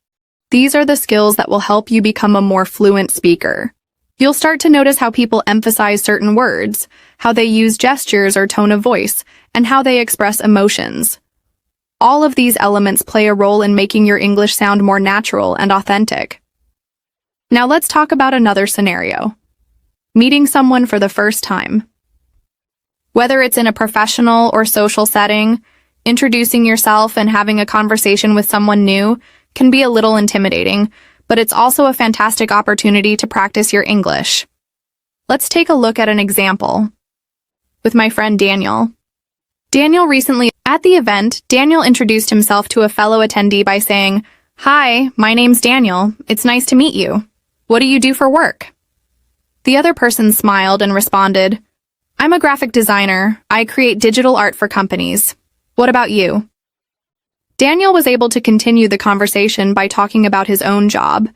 These are the skills that will help you become a more fluent speaker. You'll start to notice how people emphasize certain words, how they use gestures or tone of voice, and how they express emotions. All of these elements play a role in making your English sound more natural and authentic. Now let's talk about another scenario. Meeting someone for the first time. Whether it's in a professional or social setting, introducing yourself and having a conversation with someone new can be a little intimidating, but it's also a fantastic opportunity to practice your English. Let's take a look at an example with my friend Daniel. At the event, Daniel introduced himself to a fellow attendee by saying, "Hi, my name's Daniel. It's nice to meet you. What do you do for work?" The other person smiled and responded, "I'm a graphic designer. I create digital art for companies. What about you?" Daniel was able to continue the conversation by talking about his own job,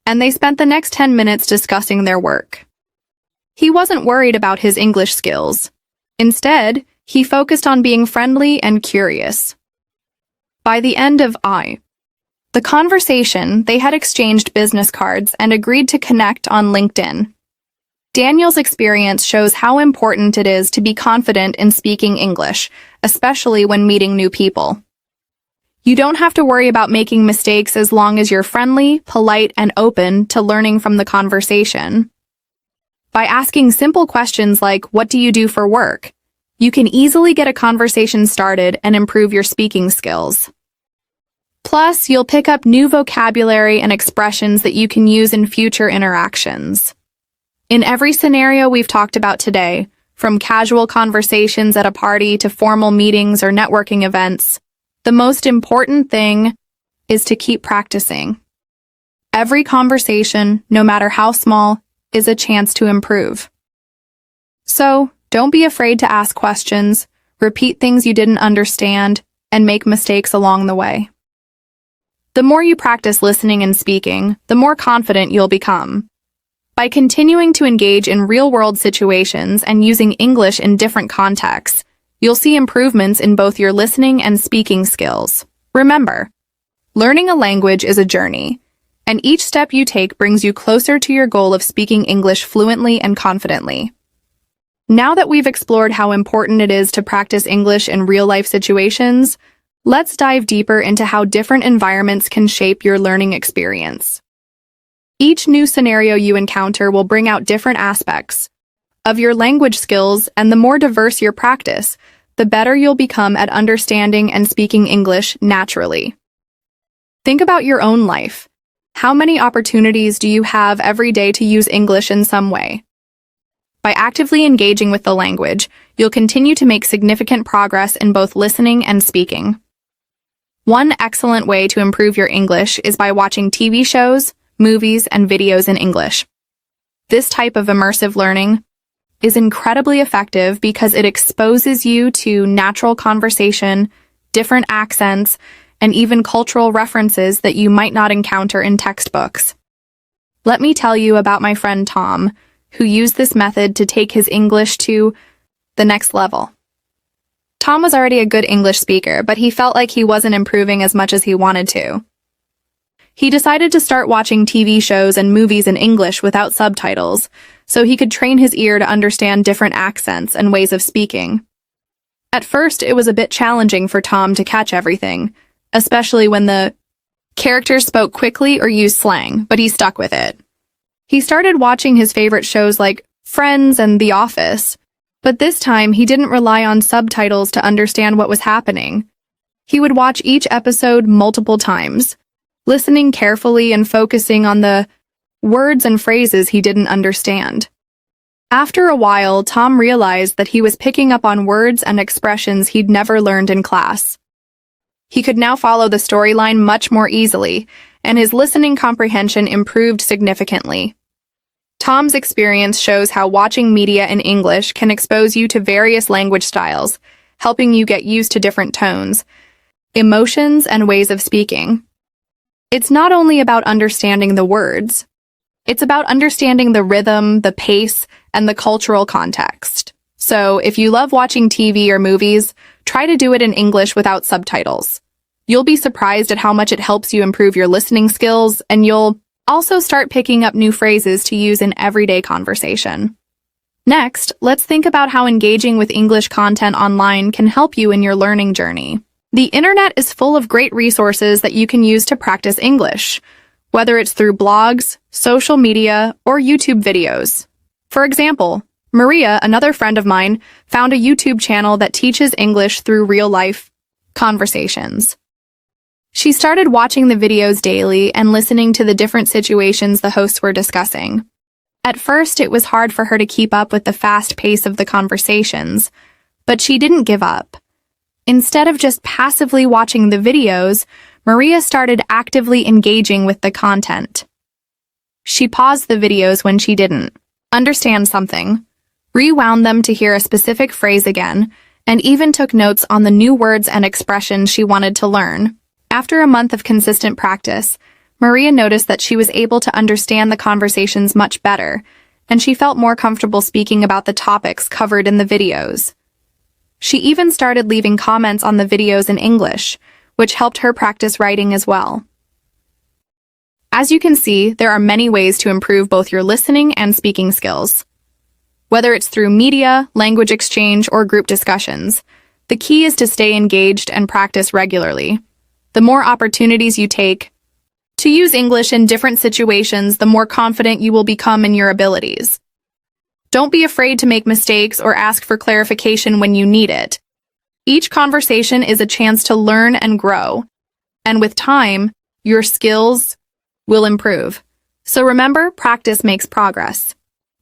and they spent the next 10 minutes discussing their work. He wasn't worried about his English skills. Instead, he focused on being friendly and curious. By the end of the conversation, they had exchanged business cards and agreed to connect on LinkedIn. Daniel's experience shows how important it is to be confident in speaking English, especially when meeting new people. You don't have to worry about making mistakes as long as you're friendly, polite, and open to learning from the conversation. By asking simple questions like, "What do you do for work?" you can easily get a conversation started and improve your speaking skills. Plus, you'll pick up new vocabulary and expressions that you can use in future interactions. In every scenario we've talked about today, from casual conversations at a party to formal meetings or networking events, the most important thing is to keep practicing. Every conversation, no matter how small, is a chance to improve. So, don't be afraid to ask questions, repeat things you didn't understand, and make mistakes along the way. The more you practice listening and speaking, the more confident you'll become. By continuing to engage in real-world situations and using English in different contexts, you'll see improvements in both your listening and speaking skills. Remember, learning a language is a journey, and each step you take brings you closer to your goal of speaking English fluently and confidently. Now that we've explored how important it is to practice English in real-life situations, let's dive deeper into how different environments can shape your learning experience. Each new scenario you encounter will bring out different aspects of your language skills, and the more diverse your practice, the better you'll become at understanding and speaking English naturally. Think about your own life. How many opportunities do you have every day to use English in some way? By actively engaging with the language, you'll continue to make significant progress in both listening and speaking. One excellent way to improve your English is by watching TV shows, movies, and videos in English. This type of immersive learning is incredibly effective because it exposes you to natural conversation, different accents, and even cultural references that you might not encounter in textbooks. Let me tell you about my friend Tom, who used this method to take his English to the next level. Tom was already a good English speaker, but he felt like he wasn't improving as much as he wanted to. He decided to start watching TV shows and movies in English without subtitles, so he could train his ear to understand different accents and ways of speaking. At first, it was a bit challenging for Tom to catch everything, especially when the characters spoke quickly or used slang, but he stuck with it. He started watching his favorite shows like Friends and The Office, but this time he didn't rely on subtitles to understand what was happening. He would watch each episode multiple times, listening carefully and focusing on the words and phrases he didn't understand. After a while, Tom realized that he was picking up on words and expressions he'd never learned in class. He could now follow the storyline much more easily, and his listening comprehension improved significantly. Tom's experience shows how watching media in English can expose you to various language styles, helping you get used to different tones, emotions, and ways of speaking. It's not only about understanding the words, it's about understanding the rhythm, the pace, and the cultural context. So, if you love watching TV or movies, try to do it in English without subtitles. You'll be surprised at how much it helps you improve your listening skills, and you'll also start picking up new phrases to use in everyday conversation. Next, let's think about how engaging with English content online can help you in your learning journey. The internet is full of great resources that you can use to practice English, whether it's through blogs, social media, or YouTube videos. For example, Maria, another friend of mine, found a YouTube channel that teaches English through real-life conversations. She started watching the videos daily and listening to the different situations the hosts were discussing. At first, it was hard for her to keep up with the fast pace of the conversations, but she didn't give up. Instead of just passively watching the videos, Maria started actively engaging with the content. She paused the videos when she didn't understand something, rewound them to hear a specific phrase again, and even took notes on the new words and expressions she wanted to learn. After a month of consistent practice, Maria noticed that she was able to understand the conversations much better, and she felt more comfortable speaking about the topics covered in the videos. She even started leaving comments on the videos in English, which helped her practice writing as well. As you can see, there are many ways to improve both your listening and speaking skills. Whether it's through media, language exchange, or group discussions, the key is to stay engaged and practice regularly. The more opportunities you take to use English in different situations, the more confident you will become in your abilities. Don't be afraid to make mistakes or ask for clarification when you need it. Each conversation is a chance to learn and grow, and with time, your skills will improve. So remember, practice makes progress.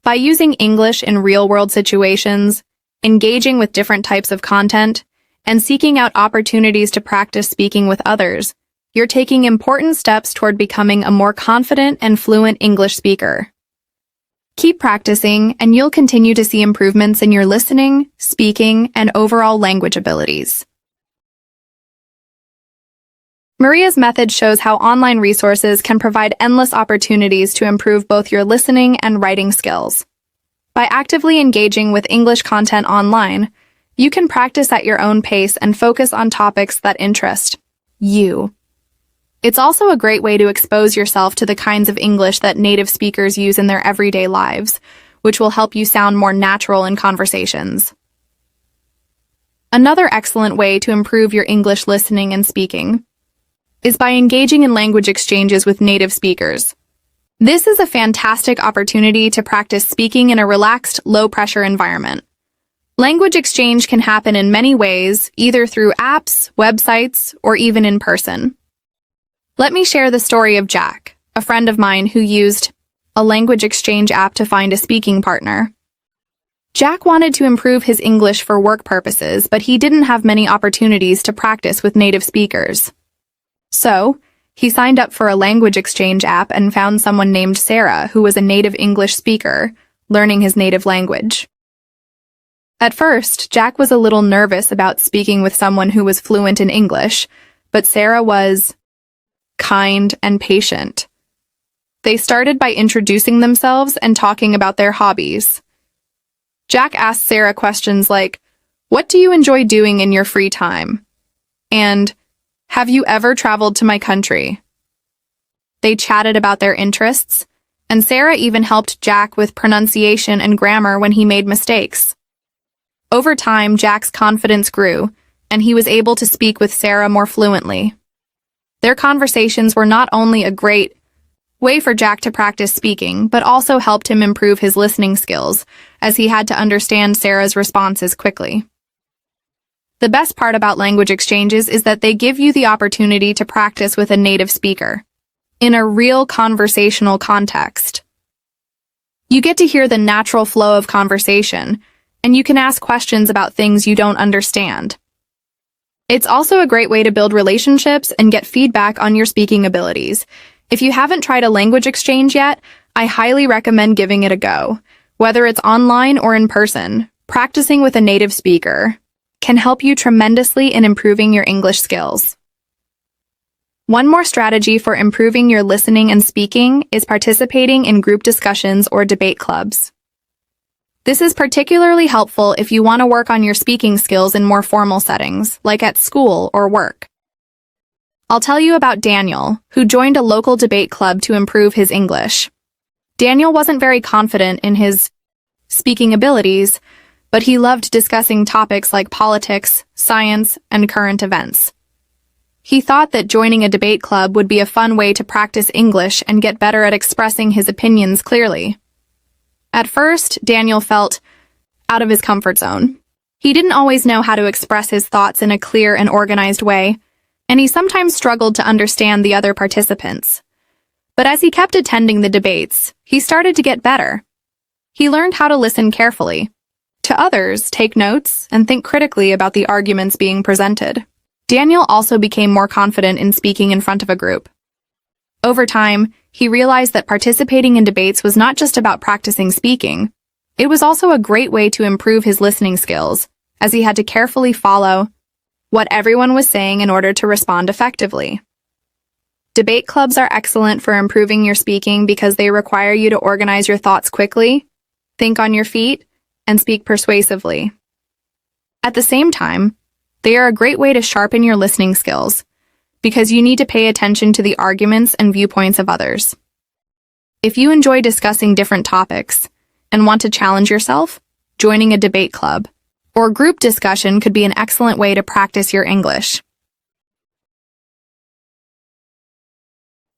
By using English in real-world situations, engaging with different types of content, and seeking out opportunities to practice speaking with others, you're taking important steps toward becoming a more confident and fluent English speaker. Keep practicing, and you'll continue to see improvements in your listening, speaking, and overall language abilities. Maria's method shows how online resources can provide endless opportunities to improve both your listening and writing skills. By actively engaging with English content online, you can practice at your own pace and focus on topics that interest you. It's also a great way to expose yourself to the kinds of English that native speakers use in their everyday lives, which will help you sound more natural in conversations. Another excellent way to improve your English listening and speaking is by engaging in language exchanges with native speakers. This is a fantastic opportunity to practice speaking in a relaxed, low-pressure environment. Language exchange can happen in many ways, either through apps, websites, or even in person. Let me share the story of Jack, a friend of mine who used a language exchange app to find a speaking partner. Jack wanted to improve his English for work purposes, but he didn't have many opportunities to practice with native speakers. So, he signed up for a language exchange app and found someone named Sarah who was a native English speaker, learning his native language. At first, Jack was a little nervous about speaking with someone who was fluent in English, but Sarah was kind and patient. They started by introducing themselves and talking about their hobbies. Jack asked Sarah questions like, "What do you enjoy doing in your free time?" And, "Have you ever traveled to my country?" They chatted about their interests, and Sarah even helped Jack with pronunciation and grammar when he made mistakes. Over time, Jack's confidence grew, and he was able to speak with Sarah more fluently. Their conversations were not only a great way for Jack to practice speaking, but also helped him improve his listening skills, as he had to understand Sarah's responses quickly. The best part about language exchanges is that they give you the opportunity to practice with a native speaker in a real conversational context. You get to hear the natural flow of conversation, and you can ask questions about things you don't understand. It's also a great way to build relationships and get feedback on your speaking abilities. If you haven't tried a language exchange yet, I highly recommend giving it a go. Whether it's online or in person, practicing with a native speaker can help you tremendously in improving your English skills. One more strategy for improving your listening and speaking is participating in group discussions or debate clubs. This is particularly helpful if you want to work on your speaking skills in more formal settings, like at school or work. I'll tell you about Daniel, who joined a local debate club to improve his English. Daniel wasn't very confident in his speaking abilities, but he loved discussing topics like politics, science, and current events. He thought that joining a debate club would be a fun way to practice English and get better at expressing his opinions clearly. At first, Daniel felt out of his comfort zone. He didn't always know how to express his thoughts in a clear and organized way, and he sometimes struggled to understand the other participants. But as he kept attending the debates, he started to get better. He learned how to listen carefully to others, take notes, and think critically about the arguments being presented. Daniel also became more confident in speaking in front of a group. Over time, he realized that participating in debates was not just about practicing speaking. It was also a great way to improve his listening skills, as he had to carefully follow what everyone was saying in order to respond effectively. Debate clubs are excellent for improving your speaking because they require you to organize your thoughts quickly, think on your feet, and speak persuasively. At the same time, they are a great way to sharpen your listening skills, because you need to pay attention to the arguments and viewpoints of others. If you enjoy discussing different topics and want to challenge yourself, joining a debate club or group discussion could be an excellent way to practice your English.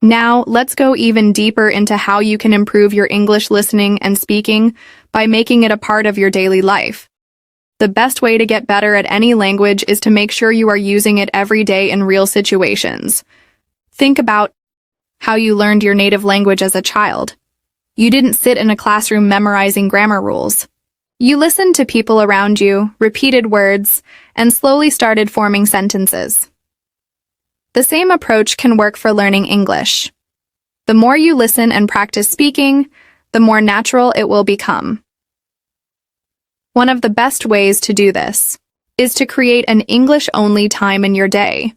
Now, let's go even deeper into how you can improve your English listening and speaking by making it a part of your daily life. The best way to get better at any language is to make sure you are using it every day in real situations. Think about how you learned your native language as a child. You didn't sit in a classroom memorizing grammar rules. You listened to people around you, repeated words, and slowly started forming sentences. The same approach can work for learning English. The more you listen and practice speaking, the more natural it will become. One of the best ways to do this is to create an English-only time in your day.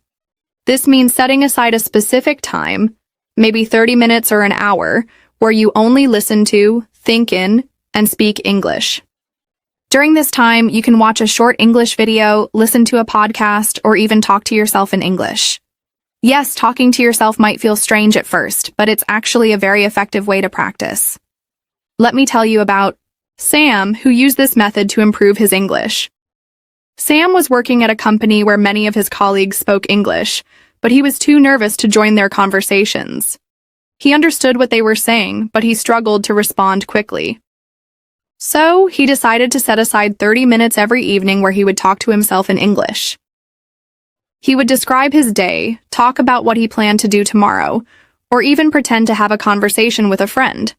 This means setting aside a specific time, maybe 30 minutes or an hour, where you only listen to, think in, and speak English. During this time, you can watch a short English video, listen to a podcast, or even talk to yourself in English. Yes, talking to yourself might feel strange at first, but it's actually a very effective way to practice. Let me tell you about Sam, who used this method to improve his English. Sam was working at a company where many of his colleagues spoke English, but he was too nervous to join their conversations. He understood what they were saying, but he struggled to respond quickly. So, he decided to set aside 30 minutes every evening where he would talk to himself in English. He would describe his day, talk about what he planned to do tomorrow, or even pretend to have a conversation with a friend.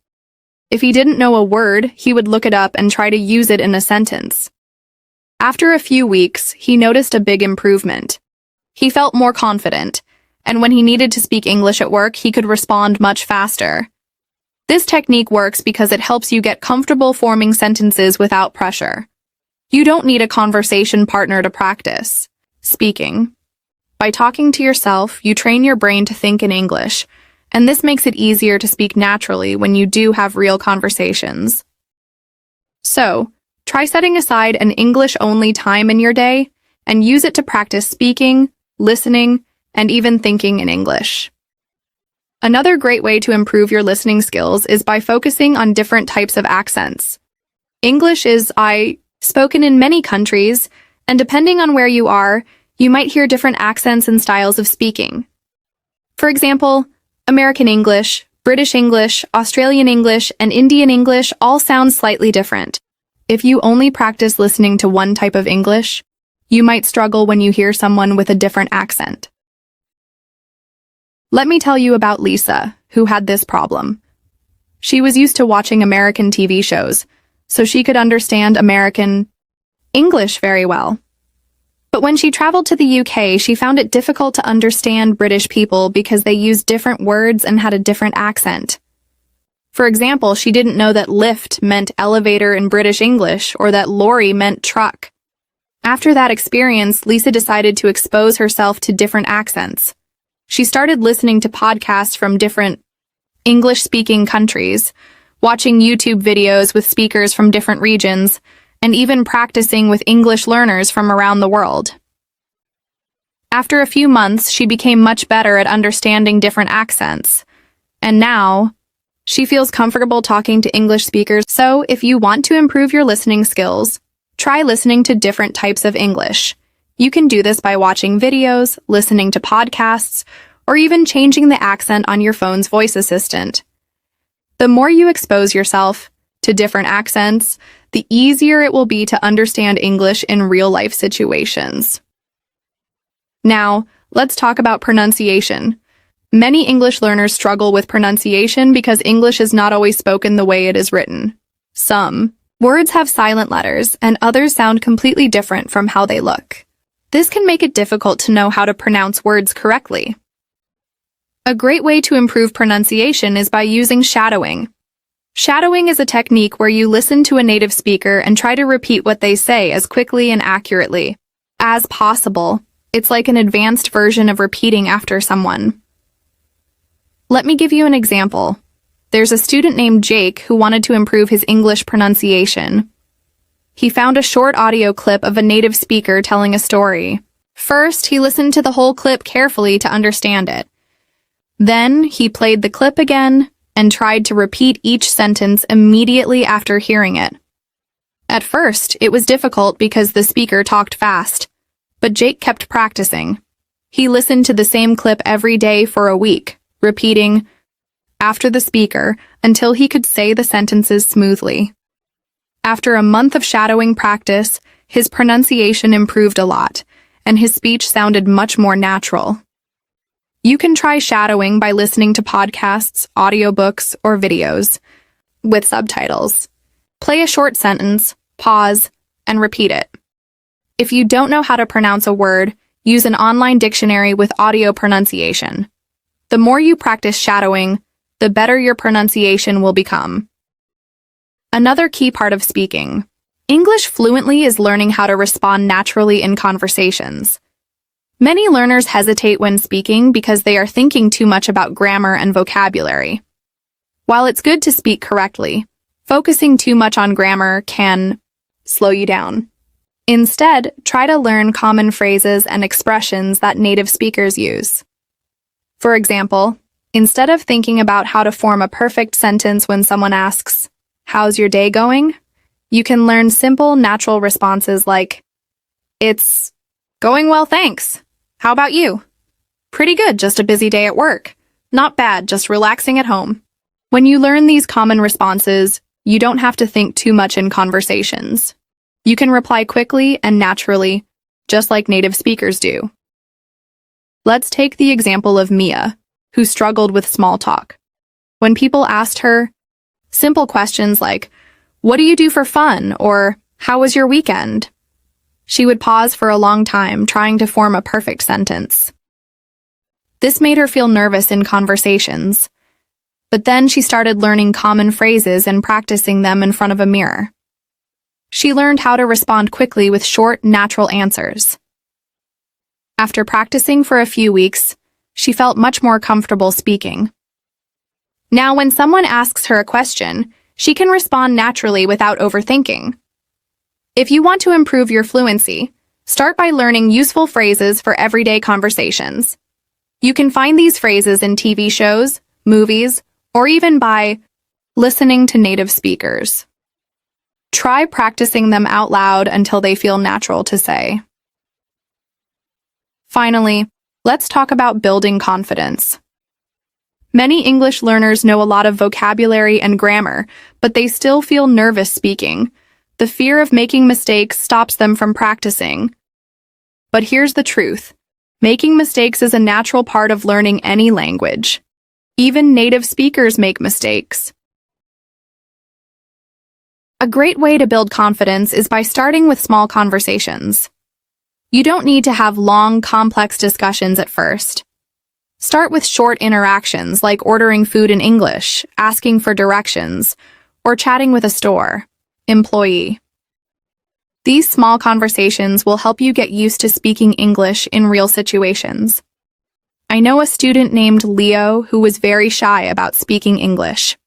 If he didn't know a word, he would look it up and try to use it in a sentence. After a few weeks, he noticed a big improvement. He felt more confident, and when he needed to speak English at work, he could respond much faster. This technique works because it helps you get comfortable forming sentences without pressure. You don't need a conversation partner to practice speaking. By talking to yourself, you train your brain to think in English, and this makes it easier to speak naturally when you do have real conversations. So, try setting aside an English-only time in your day and use it to practice speaking, listening, and even thinking in English. Another great way to improve your listening skills is by focusing on different types of accents. English is spoken in many countries, and depending on where you are, you might hear different accents and styles of speaking. For example, American English, British English, Australian English, and Indian English all sound slightly different. If you only practice listening to one type of English, you might struggle when you hear someone with a different accent. Let me tell you about Lisa, who had this problem. She was used to watching American TV shows, so she could understand American English very well. But when she traveled to the UK, she found it difficult to understand British people because they used different words and had a different accent. For example, she didn't know that lift meant elevator in British English or that lorry meant truck. After that experience, Lisa decided to expose herself to different accents. She started listening to podcasts from different English-speaking countries, watching YouTube videos with speakers from different regions, and even practicing with English learners from around the world. After a few months, she became much better at understanding different accents, and now she feels comfortable talking to English speakers. So, if you want to improve your listening skills, try listening to different types of English. You can do this by watching videos, listening to podcasts, or even changing the accent on your phone's voice assistant. The more you expose yourself to different accents, the easier it will be to understand English in real-life situations. Now, let's talk about pronunciation. Many English learners struggle with pronunciation because English is not always spoken the way it is written. Some words have silent letters, and others sound completely different from how they look. This can make it difficult to know how to pronounce words correctly. A great way to improve pronunciation is by using shadowing. Shadowing is a technique where you listen to a native speaker and try to repeat what they say as quickly and accurately as possible. It's like an advanced version of repeating after someone. Let me give you an example. There's a student named Jake who wanted to improve his English pronunciation. He found a short audio clip of a native speaker telling a story. First, he listened to the whole clip carefully to understand it. Then, he played the clip again and tried to repeat each sentence immediately after hearing it. At first, it was difficult because the speaker talked fast, but Jake kept practicing. He listened to the same clip every day for a week, repeating after the speaker until he could say the sentences smoothly. After a month of shadowing practice, his pronunciation improved a lot, and his speech sounded much more natural. You can try shadowing by listening to podcasts, audiobooks, or videos with subtitles. Play a short sentence, pause, and repeat it. If you don't know how to pronounce a word, use an online dictionary with audio pronunciation. The more you practice shadowing, the better your pronunciation will become. Another key part of speaking. English fluently is learning how to respond naturally in conversations. Many learners hesitate when speaking because they are thinking too much about grammar and vocabulary. While it's good to speak correctly, focusing too much on grammar can slow you down. Instead, try to learn common phrases and expressions that native speakers use. For example, instead of thinking about how to form a perfect sentence when someone asks, "How's your day going?" you can learn simple, natural responses like, "It's going well, thanks. How about you?" "Pretty good, just a busy day at work." "Not bad, just relaxing at home." When you learn these common responses, you don't have to think too much in conversations. You can reply quickly and naturally, just like native speakers do. Let's take the example of Mia, who struggled with small talk. When people asked her simple questions like, "What do you do for fun?" or "How was your weekend?" she would pause for a long time, trying to form a perfect sentence. This made her feel nervous in conversations. But then she started learning common phrases and practicing them in front of a mirror. She learned how to respond quickly with short, natural answers. After practicing for a few weeks, she felt much more comfortable speaking. Now, when someone asks her a question, she can respond naturally without overthinking. If you want to improve your fluency, start by learning useful phrases for everyday conversations. You can find these phrases in TV shows, movies, or even by listening to native speakers. Try practicing them out loud until they feel natural to say. Finally, let's talk about building confidence. Many English learners know a lot of vocabulary and grammar, but they still feel nervous speaking. The fear of making mistakes stops them from practicing. But here's the truth. Making mistakes is a natural part of learning any language. Even native speakers make mistakes. A great way to build confidence is by starting with small conversations. You don't need to have long, complex discussions at first. Start with short interactions like ordering food in English, asking for directions, or chatting with a store employee. These small conversations will help you get used to speaking English in real situations. I know a student named Leo who was very shy about speaking English.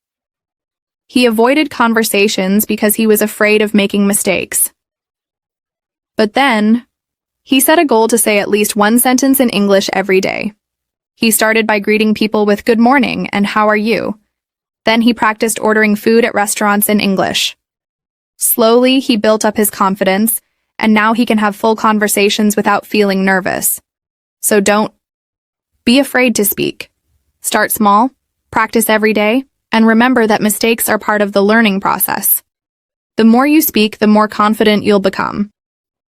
He avoided conversations because he was afraid of making mistakes. But then, he set a goal to say at least one sentence in English every day. He started by greeting people with "Good morning" and "How are you?" Then he practiced ordering food at restaurants in English. Slowly, he built up his confidence, and now he can have full conversations without feeling nervous. So don't be afraid to speak. Start small, practice every day, and remember that mistakes are part of the learning process. The more you speak, the more confident you'll become.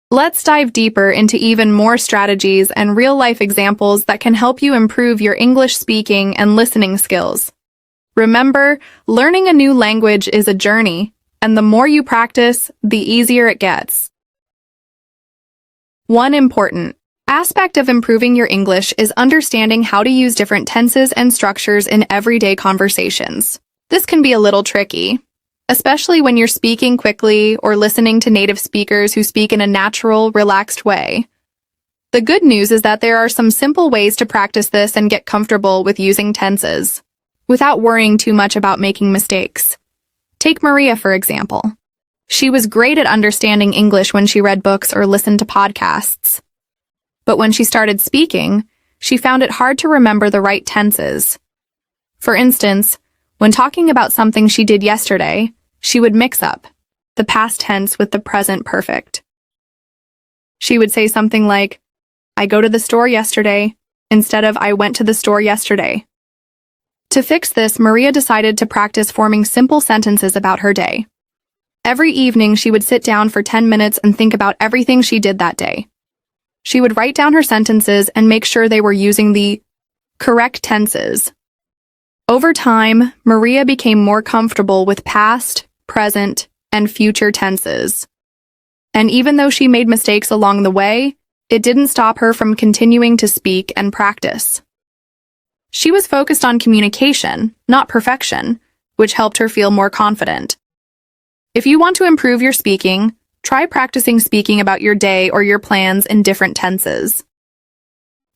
Let's dive deeper into even more strategies and real-life examples that can help you improve your English speaking and listening skills. Remember, learning a new language is a journey, and the more you practice, the easier it gets. One important aspect of improving your English is understanding how to use different tenses and structures in everyday conversations. This can be a little tricky, especially when you're speaking quickly or listening to native speakers who speak in a natural, relaxed way. The good news is that there are some simple ways to practice this and get comfortable with using tenses, without worrying too much about making mistakes. Take Maria, for example. She was great at understanding English when she read books or listened to podcasts. But when she started speaking, she found it hard to remember the right tenses. For instance, when talking about something she did yesterday, she would mix up the past tense with the present perfect. She would say something like, "I go to the store yesterday," instead of "I went to the store yesterday." To fix this, Maria decided to practice forming simple sentences about her day. Every evening, she would sit down for 10 minutes and think about everything she did that day. She would write down her sentences and make sure they were using the correct tenses. Over time, Maria became more comfortable with past, present, and future tenses. And even though she made mistakes along the way, it didn't stop her from continuing to speak and practice. She was focused on communication, not perfection, which helped her feel more confident. If you want to improve your speaking, try practicing speaking about your day or your plans in different tenses.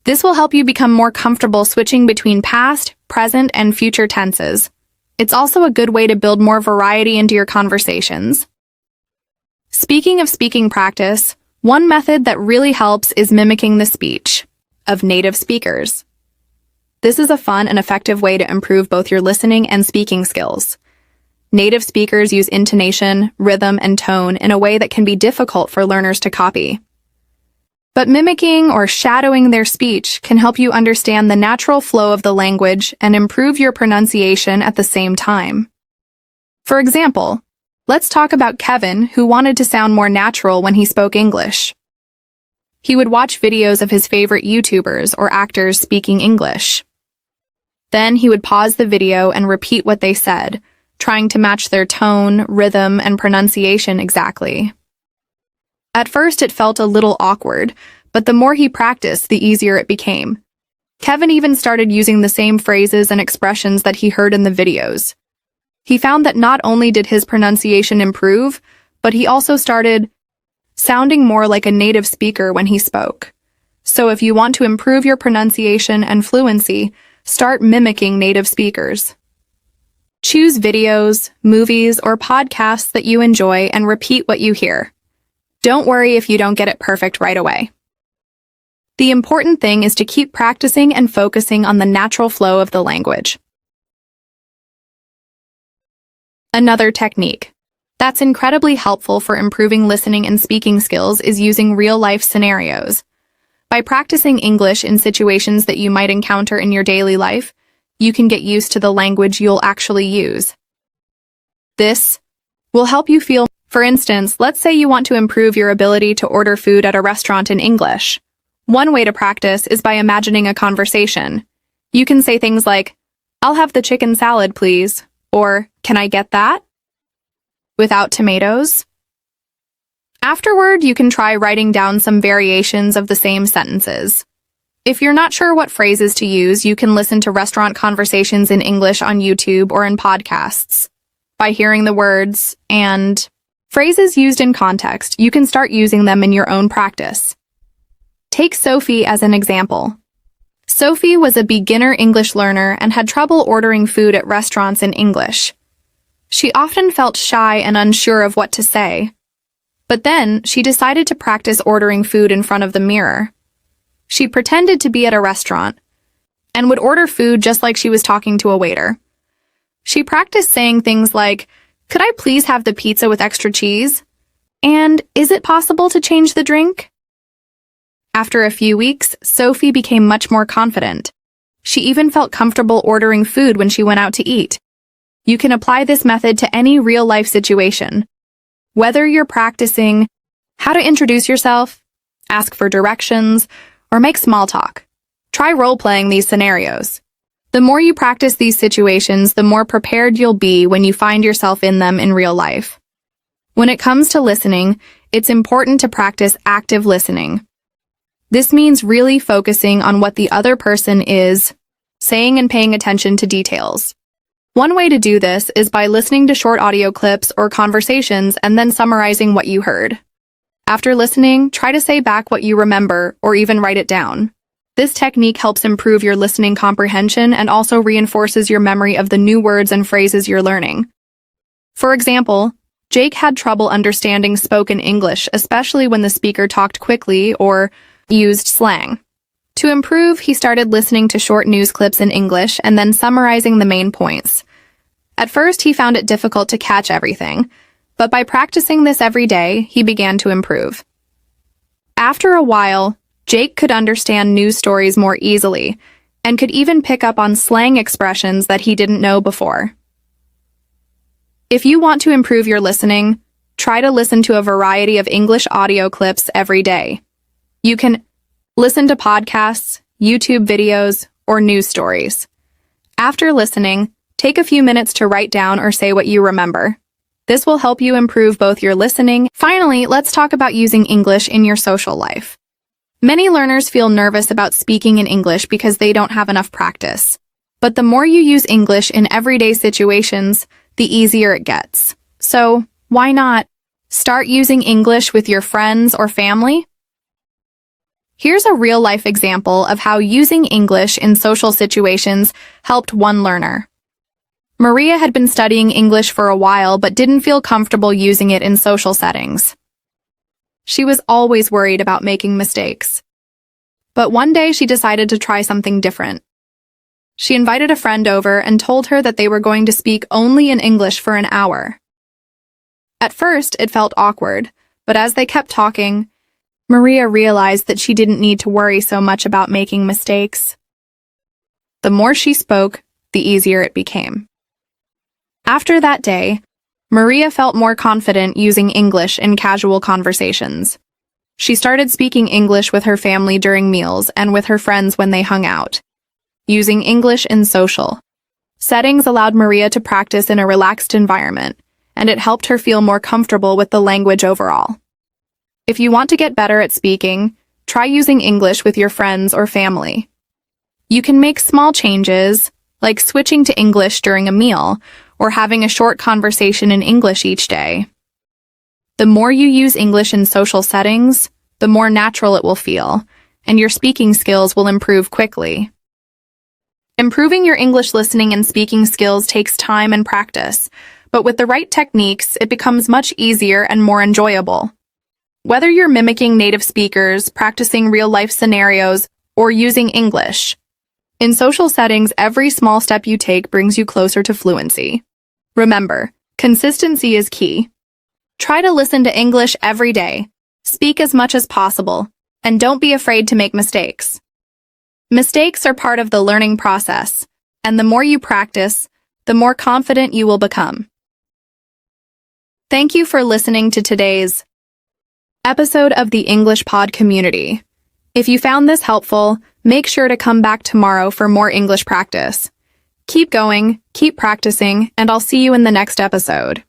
This will help you become more comfortable switching between past, present, and future tenses. It's also a good way to build more variety into your conversations. Speaking of speaking practice, one method that really helps is mimicking the speech of native speakers. This is a fun and effective way to improve both your listening and speaking skills. Native speakers use intonation, rhythm, and tone in a way that can be difficult for learners to copy. But mimicking or shadowing their speech can help you understand the natural flow of the language and improve your pronunciation at the same time. For example, let's talk about Kevin, who wanted to sound more natural when he spoke English. He would watch videos of his favorite YouTubers or actors speaking English. Then he would pause the video and repeat what they said, trying to match their tone, rhythm, and pronunciation exactly. At first, it felt a little awkward, but the more he practiced, the easier it became. Kevin even started using the same phrases and expressions that he heard in the videos. He found that not only did his pronunciation improve, but he also started sounding more like a native speaker when he spoke. So if you want to improve your pronunciation and fluency, start mimicking native speakers. Choose videos, movies, or podcasts that you enjoy and repeat what you hear. Don't worry if you don't get it perfect right away. The important thing is to keep practicing and focusing on the natural flow of the language. Another technique that's incredibly helpful for improving listening and speaking skills is using real-life scenarios. By practicing English in situations that you might encounter in your daily life, you can get used to the language you'll actually use. This will help you feel. For instance, let's say you want to improve your ability to order food at a restaurant in English. One way to practice is by imagining a conversation. You can say things like, "I'll have the chicken salad, please," or "Can I get that?" without tomatoes. Afterward, you can try writing down some variations of the same sentences. If you're not sure what phrases to use, you can listen to restaurant conversations in English on YouTube or in podcasts. By hearing the words and Phrases used in context, you can start using them in your own practice. Take Sophie as an example. Sophie was a beginner English learner and had trouble ordering food at restaurants in English. She often felt shy and unsure of what to say. But then, she decided to practice ordering food in front of the mirror. She pretended to be at a restaurant and would order food just like she was talking to a waiter. She practiced saying things like, "Could I please have the pizza with extra cheese?" And, "Is it possible to change the drink?" After a few weeks, Sophie became much more confident. She even felt comfortable ordering food when she went out to eat. You can apply this method to any real-life situation. Whether you're practicing how to introduce yourself, ask for directions, or make small talk, try role-playing these scenarios. The more you practice these situations, the more prepared you'll be when you find yourself in them in real life. When it comes to listening, it's important to practice active listening. This means really focusing on what the other person is saying and paying attention to details. One way to do this is by listening to short audio clips or conversations and then summarizing what you heard. After listening, try to say back what you remember or even write it down. This technique helps improve your listening comprehension and also reinforces your memory of the new words and phrases you're learning. For example, Jake had trouble understanding spoken English, especially when the speaker talked quickly or used slang. To improve, he started listening to short news clips in English and then summarizing the main points. At first, he found it difficult to catch everything, but by practicing this every day, he began to improve. After a while, Jake could understand news stories more easily and could even pick up on slang expressions that he didn't know before. If you want to improve your listening, try to listen to a variety of English audio clips every day. You can listen to podcasts, YouTube videos, or news stories. After listening, take a few minutes to write down or say what you remember. This will help you improve both your listening. Finally, let's talk about using English in your social life. Many learners feel nervous about speaking in English because they don't have enough practice. But the more you use English in everyday situations, the easier it gets. So, why not start using English with your friends or family? Here's a real-life example of how using English in social situations helped one learner. Maria had been studying English for a while but didn't feel comfortable using it in social settings. She was always worried about making mistakes. But one day she decided to try something different. She invited a friend over and told her that they were going to speak only in English for an hour. At first, it felt awkward, but as they kept talking, Maria realized that she didn't need to worry so much about making mistakes. The more she spoke, the easier it became. After that day, Maria felt more confident using English in casual conversations. She started speaking English with her family during meals and with her friends when they hung out. Using English in social settings allowed Maria to practice in a relaxed environment, and it helped her feel more comfortable with the language overall. If you want to get better at speaking, try using English with your friends or family. You can make small changes, like switching to English during a meal, or having a short conversation in English each day. The more you use English in social settings, the more natural it will feel, and your speaking skills will improve quickly. Improving your English listening and speaking skills takes time and practice, but with the right techniques, it becomes much easier and more enjoyable. Whether you're mimicking native speakers, practicing real-life scenarios, or using English, in social settings, every small step you take brings you closer to fluency. Remember, consistency is key. Try to listen to English every day, speak as much as possible, and don't be afraid to make mistakes. Mistakes are part of the learning process, and the more you practice, the more confident you will become. Thank you for listening to today's episode of the English Pod community. If you found this helpful, make sure to come back tomorrow for more English practice. Keep going, keep practicing, and I'll see you in the next episode.